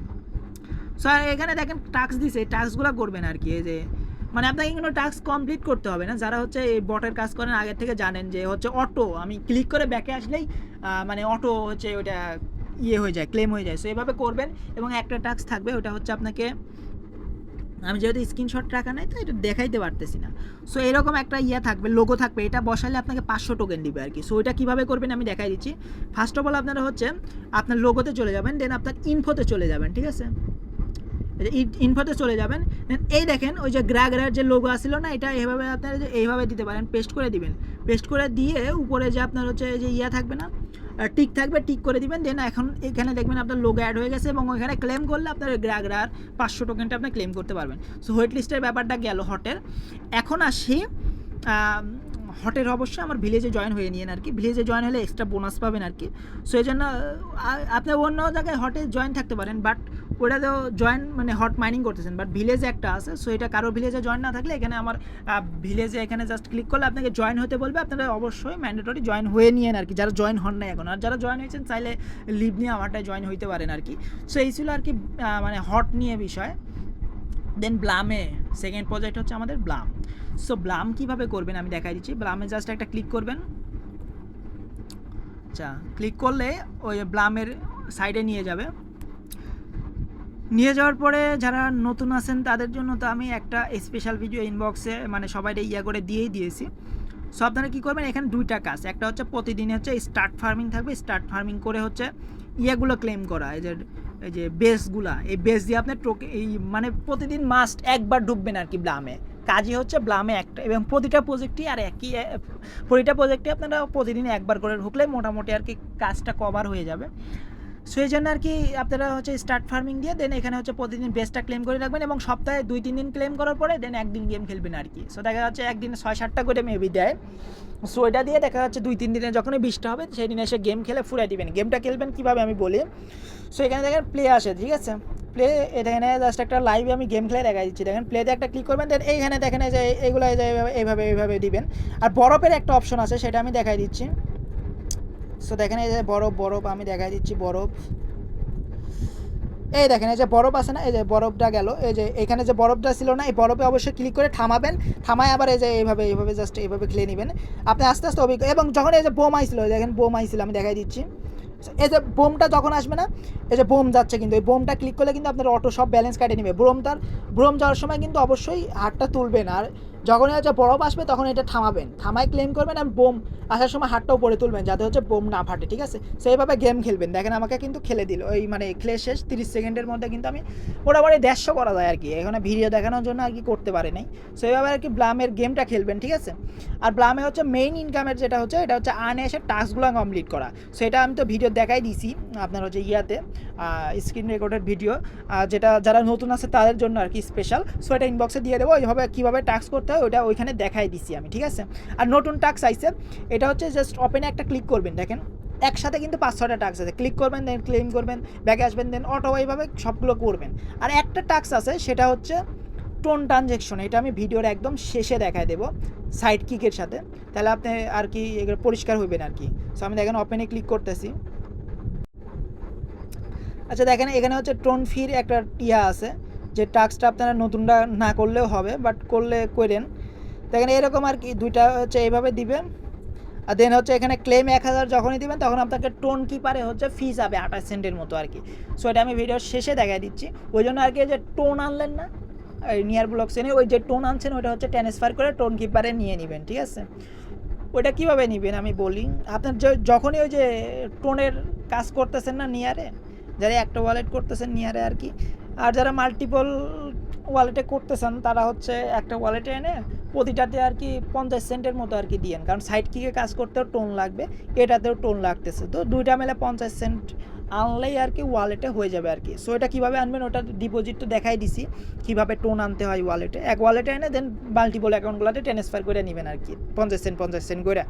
সো এখানে দেখেন টাস্ক দিছে, এই টাস্কগুলো করবেন আর কি। এই যে মানে আপনাকে কোনো টাস্ক কমপ্লিট করতে হবে না, যারা হচ্ছে এই বটের কাজ করেন আগের থেকে জানেন যে হচ্ছে অটো, আমি ক্লিক করে ব্যাকে আসলেই মানে অটো হচ্ছে ওইটা হয়ে যায়, ক্লেম হয়ে যায়। সো এভাবে করবেন। এবং একটা টাস্ক থাকবে, ওটা হচ্ছে আপনাকে, আমি যেহেতু স্ক্রিনশট রাখা নাই তো এটা দেখাইতে পারতেছি না। সো এরকম একটা থাকবে, লোগো থাকবে, এটা বসালে আপনাকে 500 টোকেন দিবে আর কি। সো এটা কীভাবে করবেন আমি দেখাই দিচ্ছি। ফার্স্ট অফ অল আপনারা হচ্ছে আপনার লোগোতে চলে যাবেন, দেন আপনার ইনফোতে চলে যাবেন, ঠিক আছে? ইনফোতে চলে যাবেন, দেন এই দেখেন ওই যে গ্রাগের যে লোগো আসছিল না, এটা এইভাবে আপনারা যে এইভাবে দিতে পারেন, পেস্ট করে দিবেন। পেস্ট করে দিয়ে উপরে যে আপনার হচ্ছে যে থাকবে না, টিক থাকবে, টিক করে দিবেন। দেন এখন এখানে দেখবেন আপনার লোগো অ্যাড হয়ে গেছে, এবং ওইখানে ক্লেম করলে আপনার গ্রাগরার 500 টোকেনটা আপনি ক্লেম করতে পারবেন। সো ওয়েট লিস্টের ব্যাপারটা গেল হটের। এখন আসি হটের, অবশ্যই আমার ভিলেজে জয়েন হয়ে নিন আর কি। ভিলেজে জয়েন হলে এক্সট্রা বোনাস পাবেন আর কি। সো এই জন্য আপনি অন্য জায়গায় হটে জয়েন থাকতে পারেন, বাট ওটা তো জয়েন মানে হট মাইনিং করতেছেন, বাট ভিলেজে একটা আছে। সো এটা কারো ভিলেজে জয়েন না থাকলে এখানে আমার ভিলেজে এখানে জাস্ট ক্লিক করলে আপনাকে জয়েন হতে বলবে। আপনারা অবশ্যই ম্যান্ডেটরি জয়েন হয়ে নিয়েন আর কি, যারা জয়েন হন না এখন। আর যারা জয়েন হয়েছেন চাইলে লিভ নিয়ে আমারটায় জয়েন হইতে পারেন আর কি। সো এই ছিল আর কি মানে হট নিয়ে বিষয়। দেন ব্লামে সেকেন্ড প্রজেক্ট হচ্ছে আমাদের ব্লাম। সো ব্লাম কীভাবে করবেন আমি দেখাই দিচ্ছি। ব্লামে জাস্ট একটা ক্লিক করবেন। আচ্ছা, ক্লিক করলে ওই ব্লামের সাইডে নিয়ে যাবে। নিয়ে যাওয়ার পরে যারা নতুন আছেন তাদের জন্য তো আমি একটা স্পেশাল ভিডিও ইনবক্সে মানে সবাইটা করে দিয়েই দিয়েছি। সো আপনারা কী করবেন, এখানে 2টা কাজ। একটা হচ্ছে প্রতিদিনে হচ্ছে স্টার্ট ফার্মিং থাকবে, স্টার্ট ফার্মিং করে হচ্ছে গুলো ক্লেম করা, এই যে বেসগুলা, এই বেস দিয়ে আপনার এই মানে প্রতিদিন মাস্ট একবার ঢুকবেন আর কি ব্লামে। কাজই হচ্ছে ব্লামে একটা, এবং প্রতিটা প্রজেক্টই আর প্রতিটা প্রজেক্টে আপনারা প্রতিদিন একবার করে ঢুকলে মোটামুটি আর কি কাজটা কভার হয়ে যাবে। সো এই জন্য আর কি আপনারা হচ্ছে স্টার্ট ফার্মিং দিয়ে দেন এখানে হচ্ছে প্রতিদিন বেসটা ক্লেম করে রাখবেন, এবং সপ্তাহে 2-3 দিন ক্লেম করার পরে দেন একদিন গেম খেলবেন আর কি। সো দেখা যাচ্ছে একদিনে 6-7টা করে মেবি দেয়। সো এটা দিয়ে দেখা যাচ্ছে 2-3 দিনে যখনই 20টা হবে সেই দিনে এসে গেম খেলে ফুরাই দিবেন। গেমটা খেলবেন কীভাবে আমি বলি। সো এখানে দেখেন প্লে আসে, ঠিক আছে? প্লে এখানে জাস্ট একটা লাইভে আমি গেম খেলে দেখা দিচ্ছি। দেখেন প্লেতে একটা ক্লিক করবেন, দেন এইখানে দেখেন এই যে এইগুলো এইভাবে দিবেন। আর বরফের একটা অপশন আছে, সেটা আমি দেখাই দিচ্ছি। সো দেখেন এই যে বরফ আমি দেখাই দিচ্ছি। বরফ এই দেখেন এই যে বরফ আছে না, এই যে বরফটা গেল, এই যে এখানে যে বরফটা ছিল না, এই বরফে অবশ্যই ক্লিক করে থামাবেন। থামায় আবার এই যে এইভাবে জাস্ট এইভাবে খেলে নেবেন আপনি আস্তে আস্তে অভিজ্ঞ। এবং যখন এই যে বোম আইছিল, দেখেন বোম আইছিল আমি দেখাই দিচ্ছি। এই যে বোমটা যখন আসবে না, এই যে বোম যাচ্ছে, কিন্তু এই বোমটা ক্লিক করলে কিন্তু আপনার অটো সব ব্যালেন্স কাটিয়ে নেবে। বোম যাওয়ার সময় কিন্তু অবশ্যই হাতটা তুলবেন। আর যখনই হচ্ছে বরফ আসবে তখন এটা থামাবেন, থামায় ক্লেম করবেন আর বোম আসার সময় হাতটা উপরে তুলবেন যাতে হচ্ছে বোম না ফাটে, ঠিক আছে। সেইভাবে গেম খেলবেন। দেখেন আমাকে কিন্তু খেলে দিল, ওই মানে খেলে শেষ 30 সেকেন্ডের মধ্যে কিন্তু আমি মোটামুটি 150 করা যায় আর কি, এখানে ভিডিও দেখানোর জন্য আর কি করতে পারি নাই। সো এইভাবে আর কি ব্লামের গেমটা খেলবেন, ঠিক আছে। আর ব্লামে হচ্ছে মেইন ইনকামের যেটা হচ্ছে এটা হচ্ছে আনে এসে টাস্কগুলো কমপ্লিট করা। সেটা আমি তো ভিডিও দেখাই দিছি আপনার হচ্ছে ইয়াতে স্ক্রিন রেকর্ডেড ভিডিও, যেটা যারা নতুন আছে তাদের জন্য আর কি স্পেশাল। সো এটা ইনবক্সে দিয়ে দেবো, এইভাবে কীভাবে টাস্ক করতে হয় ওইটা ওইখানে দেখাই দিছি আমি, ঠিক আছে। আর নতুন টাস্ক আইছে, এটা হচ্ছে জাস্ট ওপেনে একটা ক্লিক করবেন, দেখেন একসাথে কিন্তু 5-6টা টাস্ক আছে, ক্লিক করবেন দেন ক্লেম করবেন, ব্যাগে আসবেন দেন অটো এইভাবে সবগুলো করবেন। আর একটা টাস্ক আছে সেটা হচ্ছে টোন ট্রানজ্যাকশন, এটা আমি ভিডিওর একদম শেষে দেখায় দেবো সাইড কিকের সাথে, তাহলে আপনি আর কি এগুলো পরিষ্কার হইবেন আর কি। সো আমি দেখেন ওপেনে ক্লিক করতেছি। আচ্ছা দেখেন এখানে হচ্ছে টোন ফির একটা ইয়া আছে, যে টাস্কটা আপনারা নতুনটা না করলেও হবে, বাট করলে করেন। দেখেন এরকম আর কি দুইটা হচ্ছে এইভাবে দিবেন। আর দেন হচ্ছে এখানে ক্লেম 1000 যখনই দিবেন তখন আপনাকে টোন কিপারে হচ্ছে ফি যাবে 28 সেন্টের মতো আর কি। সো এটা আমি ভিডিওর শেষে দেখাই দিচ্ছি। ওই জন্য আর কি যে টোন আনলেন না নিয়ার ব্লকসে নিয়ে, ওই যে টোন আনছেন ওইটা হচ্ছে ট্রান্সফার করে টোন কিপারে নিয়ে নেবেন, ঠিক আছে। ওইটা কীভাবে নেবেন আমি বলি, আপনার যখনই ওই যে টোনের কাজ করতেছেন না নিয়ারে, যারা একটা ওয়ালেট করতেছেন নিয়ারে আর কি, আর যারা মাল্টিপল ওয়ালেটে করতেছেন তারা হচ্ছে একটা ওয়ালেটে এনে প্রতিটাতে আর কি 50 সেন্টের মতো আর কি দিয়েন, কারণ সাইড কিকে কাজ করতেও টোন লাগবে, এটাতেও টোন লাগতেছে, তো দুইটা মিলে 50 সেন্ট আনলেই আর কি ওয়ালেটে হয়ে যাবে আর কি। সো এটা কীভাবে আনবেন ওটা ডিপোজিট তো দেখাই দিছি কীভাবে টোন আনতে হয় ওয়ালেটে, এক ওয়ালেটে এনে দেন মাল্টিপল অ্যাকাউন্টগুলোতে ট্রান্সফার করে নেবেন আর কি 50 সেন্ট করে।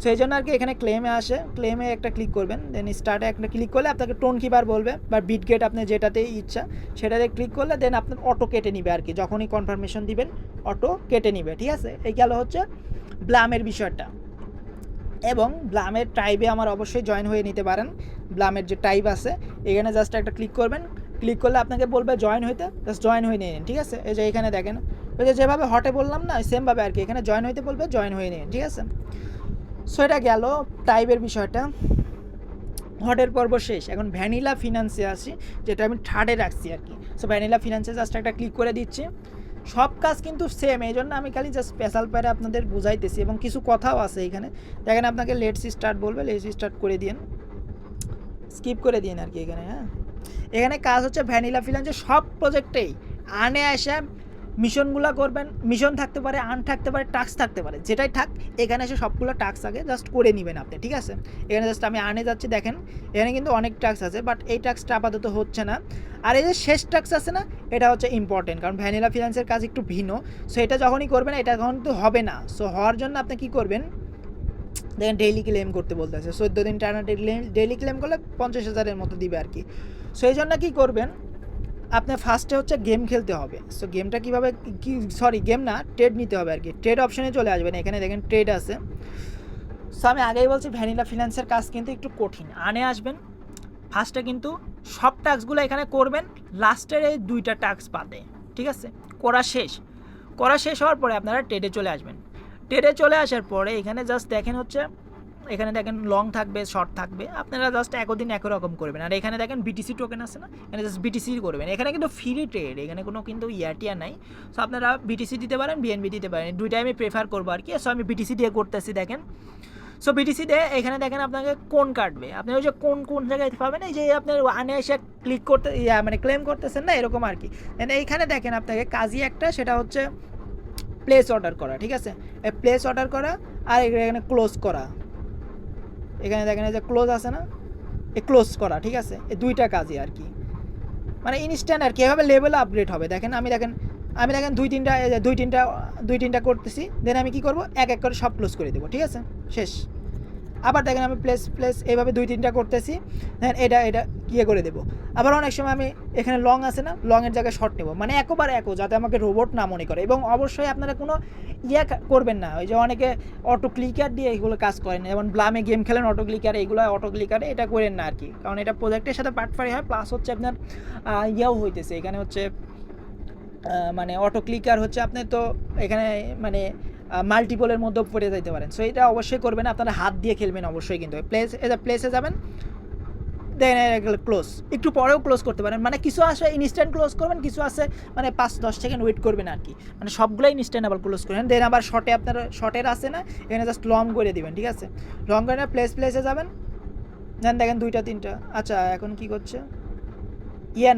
সো এই জন্য আর কি এখানে ক্লেমে আসে, ক্লেমে একটা ক্লিক করবেন, দেন স্টার্টে একটা ক্লিক করলে আপনাকে টোন কিপার বলবে বা বিটগেট আপনি যেটাতে ইচ্ছা সেটাতে ক্লিক করলে দেন আপনার অটো কেটে নিবে আর কি, যখনই কনফার্মেশন দিবেন অটো কেটে নিবে, ঠিক আছে। এই গেল হচ্ছে ব্লামের বিষয়টা। এবং ব্লামের টাইপে আমার অবশ্যই জয়েন হয়ে নিতে পারেন, ব্লামের যে টাইপ আছে এখানে জাস্ট একটা ক্লিক করবেন, ক্লিক করলে আপনাকে বলবে জয়েন হইতে, জাস্ট জয়েন হয়ে নিন, ঠিক আছে। এই যে এখানে দেখেন ওই যে যেভাবে হটে বললাম না সেমভাবে আর কি এখানে জয়েন হইতে বলবে, জয়েন হয়ে নিন, ঠিক আছে। সো এটা গেল টাইপের বিষয়টা, হটের পর্ব শেষ। এখন ভ্যানিলা ফিনান্সে আসি, যেটা আমি থার্ডে রাখছি আর কি। সো ভ্যানিলা ফিনান্সে জাস্ট একটা ক্লিক করে দিচ্ছি। সব কাজ কিন্তু সেম, এই জন্য আমি খালি জাস্ট স্পেশাল পারে আপনাদের বুঝাইতেছি, এবং কিছু কথাও আছে এখানে। দেখেন আপনাকে লেটস স্টার্ট বলবে, লেটস স্টার্ট করে দিন, স্কিপ করে দিন আর কি এখানে। হ্যাঁ, এখানে কাজ হচ্ছে ভ্যানিলা ফিনান্সে সব প্রজেক্টেই আনে আসে মিশনগুলো করবেন, মিশন থাকতে পারে, আর্ন থাকতে পারে, টাস্ক থাকতে পারে, যেটাই থাক এখানে এসে সবগুলো টাস্ক আগে জাস্ট করে নেবেন আপনি, ঠিক আছে। এখানে জাস্ট আমি আর্নে যাচ্ছি, দেখেন এখানে কিন্তু অনেক টাস্ক আছে, বাট এই টাস্কটা আপাতত হচ্ছে না। আর এই যে শেষ টাস্ক আছে না, এটা হচ্ছে ইম্পর্টেন্ট, কারণ ভ্যানিলা ফিনান্সের কাজ একটু ভিন্ন। সো এটা যখনই করবেন এটা কিন্তু হবে না। সো হওয়ার জন্য আপনি কী করবেন, দেখেন ডেইলি ক্লেম করতে বলতেছে, 14 দিন টানা ডেইলি ক্লেম করলে 50,000-এর মতো দিবে আর কি। সো এই জন্য কী করবেন, আপনি ফার্স্টে হচ্ছে গেম খেলতে হবে। সো গেমটা কীভাবে গেম না, ট্রেড নিতে হবে আর কি। ট্রেড অপশনে চলে আসবেন, এখানে দেখেন ট্রেড আছে। সো আমি আগেই বলছি ভ্যানিলা ফিনান্সের কাজ কিন্তু একটু কঠিন। আনে আসবেন ফার্স্টে, কিন্তু সব টাস্কগুলো এখানে করবেন লাস্টের এই 2টা টাস্ক বাদে, ঠিক আছে। করা শেষ হওয়ার পরে আপনারা ট্রেডে চলে আসবেন। ট্রেডে চলে আসার পরে এখানে জাস্ট দেখেন হচ্ছে, এখানে দেখেন লং থাকবে, শর্ট থাকবে, আপনারা জাস্ট একদিন একই রকম করবেন। আর এখানে দেখেন বিটিসি টোকেন আছে না, এখানে জাস্ট বিটিসি করবেন। এখানে কিন্তু ফ্রি ট্রেড, এখানে কোনো কিন্তু ইয়ারটিয়া নাই। সো আপনারা বিটিসি দিতে পারেন, বিএনবি দিতে পারেন, দুইটাই আমি প্রেফার করবো আর কি। সো আমি বিটিসি দিয়ে করতেছি, দেখেন। সো বিটিসি দিয়ে এখানে দেখেন আপনাকে কোন কাটবে, আপনি ওই যে কোন জায়গায় পাবেন, এই যে আপনার আনে এসে ক্লিক করতে মানে ক্লেম করতেছেন না এরকম আর কি। এইখানে দেখেন আপনাকে কাজই একটা, সেটা হচ্ছে প্লেস অর্ডার করা, ঠিক আছে। প্লেস অর্ডার করা আর এখানে ক্লোজ করা, এখানে দেখেন এই যে ক্লোজ আছে না, এ ক্লোজ করা, ঠিক আছে। এই 2টা কাজই আর কি, মানে ইনস্ট্যান্ট আর কি, এভাবে লেভেল আপগ্রেড হবে। দেখেন আমি দেখেন 2-3টা করতেছি, দেন আমি কি করব, এক করে সব ক্লোজ করে দেবো, ঠিক আছে, শেষ। আবার দেখেন আমি প্লেস এইভাবে 2-3টা করতেছি, দেন এটা ইয়ে করে দেবো। আবার অনেক সময় আমি এখানে লং আছে না, লংয়ের জায়গায় শর্ট নেব, মানে একবার যাতে আমাকে রোবট না মনে করে। এবং অবশ্যই আপনারা কোনো করবেন না, ওই যে অনেকে অটো ক্লিকার দিয়ে এগুলো কাজ করেন, যেমন ব্লামে গেম খেলেন অটো ক্লিকারে এটা করেন না আর কি, কারণ এটা প্রজেক্টের সাথে পার্টফারি হয়, প্লাস হচ্ছে আপনার হইতেছে এখানে হচ্ছে মানে অটো ক্লিকার হচ্ছে আপনি তো এখানে মানে মাল্টিপলের মধ্যে পড়ে যেতে পারেন। সো এটা অবশ্যই করবেন, আপনারা হাত দিয়ে খেলবেন অবশ্যই, কিন্তু প্লেসে যাবেন, দেন ক্লোজ, একটু পরেও ক্লোজ করতে পারেন, মানে কিছু আসে ইনস্ট্যান্ট ক্লোজ করবেন, কিছু আছে মানে 5-10 সেকেন্ড ওয়েট করবেন আর কি, মানে সবগুলোই ইনস্ট্যান্ট আবার ক্লোজ করবেন। দেন আবার শর্টে আপনার শর্টের আছে না, এখানে জাস্ট লং করে দিবেন, ঠিক আছে, লং করে না প্লেসে যাবেন, দেন দেখেন 2টা-3টা, আচ্ছা এখন কি করছে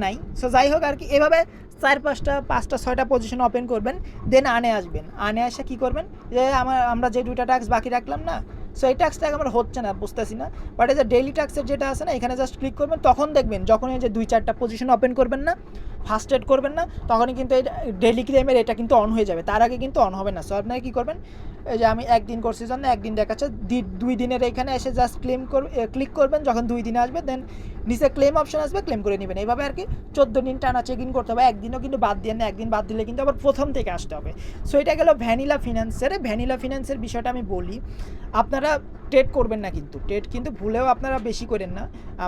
নাই। সো যাই হোক আর কি, এভাবে 4-5টা 5টা-6টা পজিশন ওপেন করবেন, দেন আসবেন, আসে কী করবেন, যে আমরা যে 2টা টাস্ক বাকি রাখলাম না, সো এই টাস্কটা আমার হচ্ছে না, বুঝতেছি না, বাট এই যে ডেইলি টাস্কের যেটা আছে না, এখানে জাস্ট ক্লিক করবেন, তখন দেখবেন যখন এই যে 2-4টা পজিশন ওপেন করবেন না, ফার্স্ট এড করবেন না, তখনই কিন্তু এই ডেইলি ক্লেমের এটা কিন্তু অন হয়ে যাবে, তার আগে কিন্তু অন হবে না। সো আপনারা কী করবেন, এই যে আমি একদিন করছি জন্য একদিন দেখাচ্ছে, 2 দিনের এখানে এসে জাস্ট ক্লিক করবেন, যখন 2 দিনে আসবে দেন নিচে ক্লেম অপশন আসবে, ক্লেম করে নেবেন। এইভাবে আর কি 14 দিন টানা চেক ইন করতে হবে, একদিনও কিন্তু বাদ দিয়ে না, একদিন বাদ দিলে কিন্তু আবার প্রথম থেকে আসতে হবে। সো এটা গেল ভ্যানিলা ফিন্যান্সের বিষয়টা আমি বলি, আপনারা ট্রেড করবেন না, কিন্তু ট্রেড কিন্তু ভুলেও আপনারা বেশি করেন না,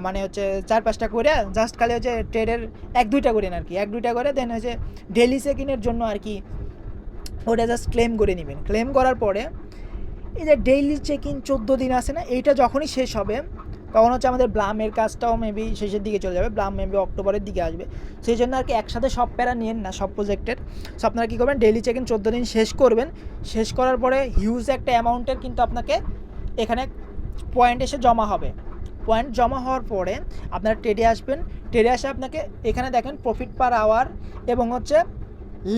মানে হচ্ছে 4-5টা করে জাস্ট খালি হচ্ছে ট্রেডের 1-2টা করেন আর কি, 1-2টা করে দেন হচ্ছে ডেইলি চেক ইনের জন্য আর কি ওটা জাস্ট ক্লেম করে নেবেন। ক্লেম করার পরে এই যে ডেইলি চেক ইন 14 দিন আছে না, এইটা যখনই শেষ হবে তখন হচ্ছে আমাদের ব্লামের কাজটাও মেবি শেষের দিকে চলে যাবে, ব্লাম মেবি অক্টোবরের দিকে আসবে, সেই জন্য আর কি একসাথে সব প্যারা নিয়েন না সব প্রজেক্টের। সো আপনারা কী করবেন, ডেইলি চেক ইন 14 দিন শেষ করবেন, শেষ করার পরে হিউজ একটা অ্যামাউন্টের কিন্তু আপনাকে এখানে পয়েন্ট এসে জমা হবে। পয়েন্ট জমা হওয়ার পরে আপনারা ট্রেডে আসবেন, ট্রেডে আসে আপনাকে এখানে দেখেন প্রফিট পার আওয়ার এবং হচ্ছে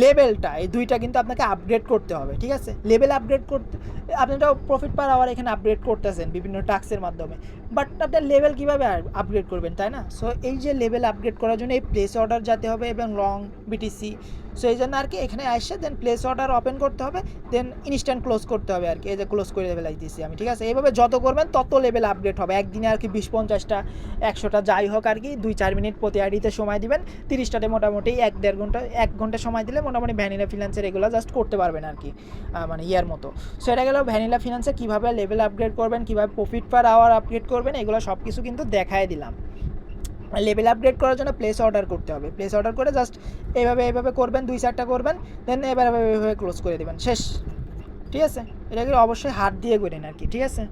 লেভেলটা, এই 2টা কিন্তু আপনাকে আপগ্রেড করতে হবে, ঠিক আছে, লেভেল আপগ্রেড করতে আপনারা প্রফিট পার আওয়ার এখানে আপগ্রেড করতেছেন বিভিন্ন টাস্কের মাধ্যমে, বাট আপনার লেভেল কীভাবে আপগ্রেড করবেন, তাই না? সো এই যে লেভেল আপগ্রেড করার জন্য এই প্লেস অর্ডার যেতে হবে এবং লং বিটিসি, সো এই জন্য আর কি এখানে আসছে, দেন প্লেস অর্ডার ওপেন করতে হবে, দেন ইনস্ট্যান্ট ক্লোজ করতে হবে আর কি, এই যে ক্লোজ করে লেভেল দিচ্ছি আমি, ঠিক আছে, এইভাবে যত করবেন তত লেভেল আপগ্রেড হবে, একদিনে আর কি 20-50টা 100টা যাই হোক আর কি, 2-4 মিনিট প্রতি আইডিতে সময় দিবেন, 30টাতে মোটামুটি 1 ঘন্টা সময় দিলে মোটামুটি ভ্যানিলা ফিন্যান্সের এগুলো জাস্ট করতে পারবেন আর কি, মানে ইয়ার মতো। সো এটা গেল ভ্যানিলা ফিন্যান্সে কীভাবে লেভেল আপগ্রেড করবেন, কীভাবে প্রফিট পার আওয়ার আপগ্রেড করবেন, এগুলো সব কিছু কিন্তু দেখাই দিলাম। লেভেল আপগ্রেড করার জন্য প্লেস অর্ডার করতে হবে, প্লেস অর্ডার করে জাস্ট এইভাবে করবেন, 2-4টা করবেন, দেন এভাবে ক্লোজ করে দেবেন, শেষ, ঠিক আছে। এটাকে অবশ্যই হাত দিয়ে করেন আর কি, ঠিক আছে।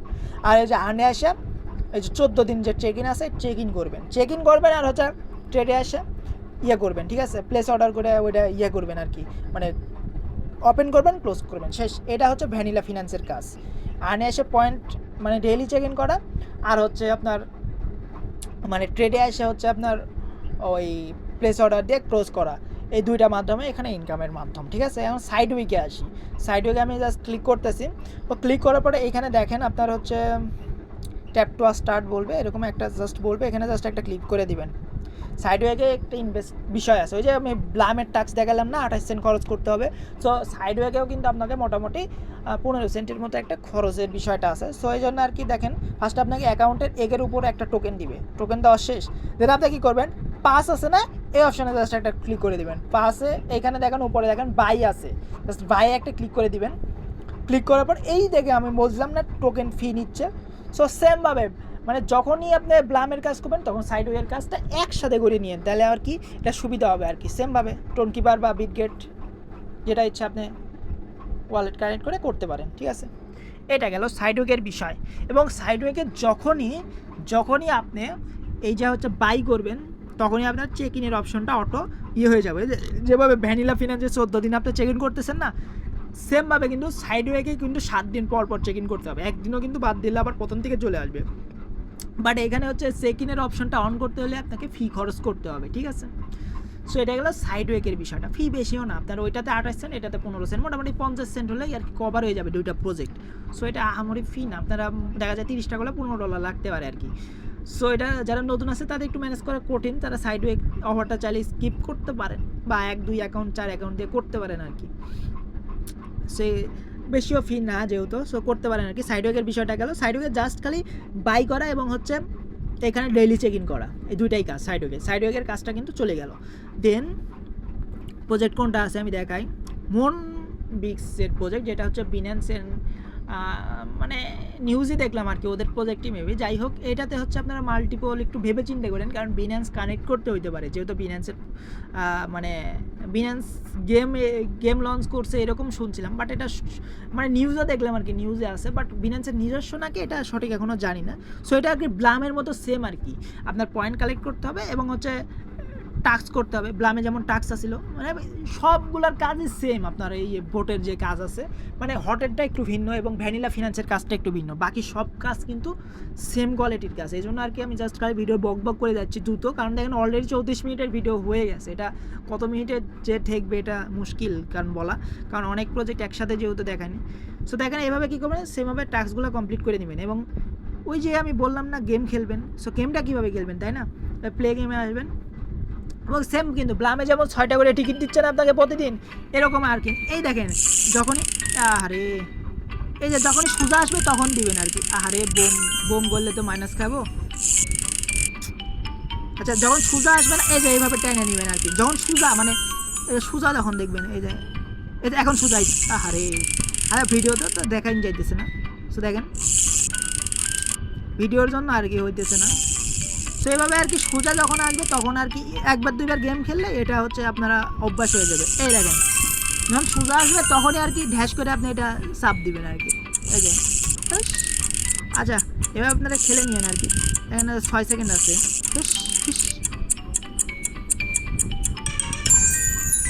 আর এই যে আসে এই যে 14 দিন যে চেক ইন আছে, চেক ইন করবেন আর হচ্ছে ট্রেডে আসে করবেন, ঠিক আছে, প্লেস অর্ডার করে ওইটা করবেন আর কি, মানে ওপেন করবেন, ক্লোজ করবেন, শেষ। এটা হচ্ছে ভ্যানিলা ফিন্যান্সের কাজ। এসে পয়েন্ট মানে ডেইলি চেক ইন করা, আর হচ্ছে আপনার মানে ট্রেডে এসে হচ্ছে আপনার ওই প্লেস অর্ডার দিয়ে ক্লোজ করা, এই 2টা মাধ্যমে এখানে ইনকামের মাধ্যম, ঠিক আছে। এখন সাইড উইকে আসি, সাইড উইকে আমি জাস্ট ক্লিক করতেছি, তো ক্লিক করার পরে এখানে দেখেন আপনার হচ্ছে ট্যাপ টু স্টার্ট বলবে, এরকম একটা জাস্ট বলবে, এখানে জাস্ট একটা ক্লিক করে দিবেন। সাইডওয়েকে একটা বিষয় আছে, ওই যে আমি ব্লামের ট্যাক্স দেখালাম না, 28 সেন্ট খরচ করতে হবে, সো সাইডওয়েকেও কিন্তু আপনাকে মোটামুটি 15 সেন্টের মতো একটা খরচের বিষয়টা আছে। সো এই জন্য আর কি দেখেন, ফার্স্ট আপনাকে অ্যাকাউন্টের এগের উপর একটা টোকেন দিবে, টোকেন দেওয়া শেষ, দেন আপনি কী করবেন, পাস আছে না, এই অপশানে জাস্ট একটা ক্লিক করে দিবেন, পাসে এখানে দেখেন উপরে দেখেন বাই আছে, জাস্ট বাই একটা ক্লিক করে দিবেন। ক্লিক করার পর এই দেখে আমি বুঝলাম না টোকেন ফি নিচ্ছে। সো সেমভাবে মানে যখনই আপনি ব্লামের কাজ করবেন তখন সাইডওয়ের কাজটা একসাথে করে নিন, তাহলে আর কি এটা সুবিধা হবে আর কি। সেমভাবে টোনকিপার বা বিটগেট যেটা ইচ্ছা আপনি ওয়ালেট কানেক্ট করে করতে পারেন, ঠিক আছে। এটা গেল সাইডওয়েকের বিষয়। এবং সাইডওয়েকে যখনই আপনি এই যে হচ্ছে বাই করবেন তখনই আপনার চেক ইনের অপশনটা অটো হয়ে যাবে, যেভাবে ভ্যানিলা ফিন্যান্সে 14 দিন আপনি চেক ইন করতেছেন না, সেমভাবে কিন্তু সাইডওয়েকে কিন্তু 7 দিন পর চেক ইন করতে হবে, একদিনও কিন্তু বাদ দিলে আবার প্রথম থেকে চলে আসবে। বাট এখানে হচ্ছে চেক ইনের অপশনটা অন করতে হলে আপনাকে ফি খরচ করতে হবে, ঠিক আছে। সো এটা গেলো সাইডওয়েকের বিষয়টা, ফি বেশিও না, আপনার ওইটাতে 28 সেন্ট, এটাতে 15 সেন্ট, মোটামুটি 50 সেন্ট হলে আর কি কভার হয়ে যাবে 2টা প্রজেক্ট। সো এটা আহামরি ফি না, আপনারা দেখা যায় 30 টাকা হলে $15 লাগতে পারে আর কি। সো এটা যারা নতুন আছে তাদের একটু ম্যানেজ করা কঠিন, তারা সাইডওয়েক অফারটা চাইলে স্কিপ করতে পারেন, বা 1-2 অ্যাকাউন্ট 4 অ্যাকাউন্ট দিয়ে করতে পারেন আর কি। সে বেশিও ফি না যেহেতু, সো করতে পারেন আর কি। সাইডওয়েকের বিষয়টা গেল, সাইডওয়েকে জাস্ট খালি বাই করা এবং হচ্ছে এখানে ডেইলি চেক ইন করা, এই 2টাই কাজ সাইডওয়েকের কাজটা কিন্তু চলে গেল। দেন প্রজেক্ট কোনটা আছে আমি দেখাই, মন বিক্সের প্রজেক্ট, যেটা হচ্ছে বিন্যান্সের মানে নিউজই দেখলাম আর কি, ওদের প্রজেক্টই মেবি। যাই হোক, এটাতে হচ্ছে আপনারা মাল্টিপল একটু ভেবে চিন্তে করেন, কারণ বিনান্স কানেক্ট করতে হইতে পারে, যেহেতু বিনান্সের মানে বিনান্স গেম লঞ্চ করছে এরকম শুনছিলাম, বাট এটা মানে নিউজে দেখলাম আর কি, নিউজে আছে, বাট বিনান্সের নিজস্ব নাকি এটা সঠিক এখনও জানি না। সো এটা আর কি ব্লামের মতো সেম আর কি, আপনার পয়েন্ট কালেক্ট করতে হবে এবং হচ্ছে টাস্ক করতে হবে। ব্লামে যেমন টাস্ক আসছিল, মানে সবগুলোর কাজই সেম। আপনার এই ভোটের যে কাজ আছে, মানে হটেরটা একটু ভিন্ন এবং ভ্যানিলা ফিনান্সের কাজটা একটু ভিন্ন, বাকি সব কাজ কিন্তু সেম কোয়ালিটির কাজ। এই জন্য আর কি আমি জাস্ট খালি ভিডিও বক করে যাচ্ছি দ্রুত, কারণ দেখেন অলরেডি 34 মিনিটের ভিডিও হয়ে গেছে। এটা কত মিনিটের যে ঠেকবে এটা মুশকিল কারণ বলা, কারণ অনেক প্রজেক্ট একসাথে যেহেতু দেখায়নি। সো দেখেন এইভাবে কী করবেন, সেমভাবে টাস্কগুলো কমপ্লিট করে নেবেন। এবং ওই যে আমি বললাম না গেম খেলবেন, সো গেমটা কীভাবে খেলবেন তাই না, প্লে গেমে আসবেন এবং সেম কিন্তু ব্লামে যেমন 6টা করে টিকিট দিচ্ছেন আপনাকে প্রতিদিন, এরকম আর কি। এই দেখেন যখনই আহারে এই যে যখনই সোজা আসবে তখন দিবেন আর কি। আহারে বোম করলে তো মাইনাস খাবো। আচ্ছা, যখন সোজা আসবে না এই যে এইভাবে টেনে নেবেন আর কি, যখন সোজা মানে সোজা যখন দেখবেন এই যে এখন সোজাই। আহারে ভিডিওতে তো দেখাই যাইতেছে না, সো দেখেন ভিডিওর জন্য আর কি হইতেছে না। সো এইভাবে আর কি সোজা যখন আসবে তখন আর কি একবার দুইবার গেম খেললে এটা হচ্ছে আপনারা অভ্যাস হয়ে যাবে। এই দেখেন যখন সোজা আসবে তখনই আর কি ঢ্যাস করে আপনি এটা চাপ দিবেন আর কি। এই যে আচ্ছা, এবার আপনারা খেলে নিয়েন আর কি। এখানে 6 সেকেন্ড আছে।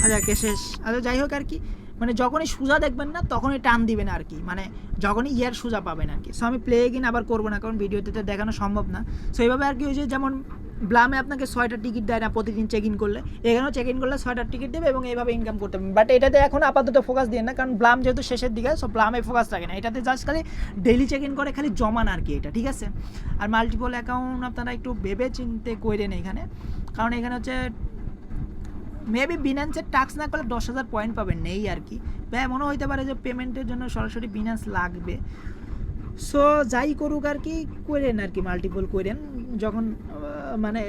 আচ্ছা কে শেষ। আচ্ছা যাই হোক আর কি, মানে যখনই সোজা দেখবেন না তখনই টান দিবেন আর কি, মানে যখনই ইয়ার সোজা পাবেন আর কি। সো আমি প্লে এগেইন আবার করবো না, কারণ ভিডিওতে তো দেখানো সম্ভব না। সো এইভাবে আর কি, ওই যে যেমন ব্লামে আপনাকে 6টা টিকিট দেয় না প্রতিদিন চেক ইন করলে, এখানেও চেক ইন করলে 6টা টিকিট দেবে এবং এইভাবে ইনকাম করতে পারবেন। বাট এটাতে এখন আপাতত ফোকাস দিয়ে না, কারণ ব্লাম যেহেতু শেষের দিকে, সো ব্লামে ফোকাস থাকে না। এটাতে জাস্ট খালি ডেইলি চেক ইন করে খালি জমান আর কি এটা, ঠিক আছে। আর মাল্টিপল অ্যাকাউন্ট আপনারা একটু ভেবে চিনতে করেন এখানে, কারণ এখানে হচ্ছে মেবি বিনান্সের টাস্ক না করলে 10,000 পয়েন্ট পাবেন নেই আর কি। বা এমনও হইতে পারে যে পেমেন্টের জন্য সরাসরি বিনান্স লাগবে। সো যাই করুক আর কি, করেন আর কি, মাল্টিপল করেন। যখন মানে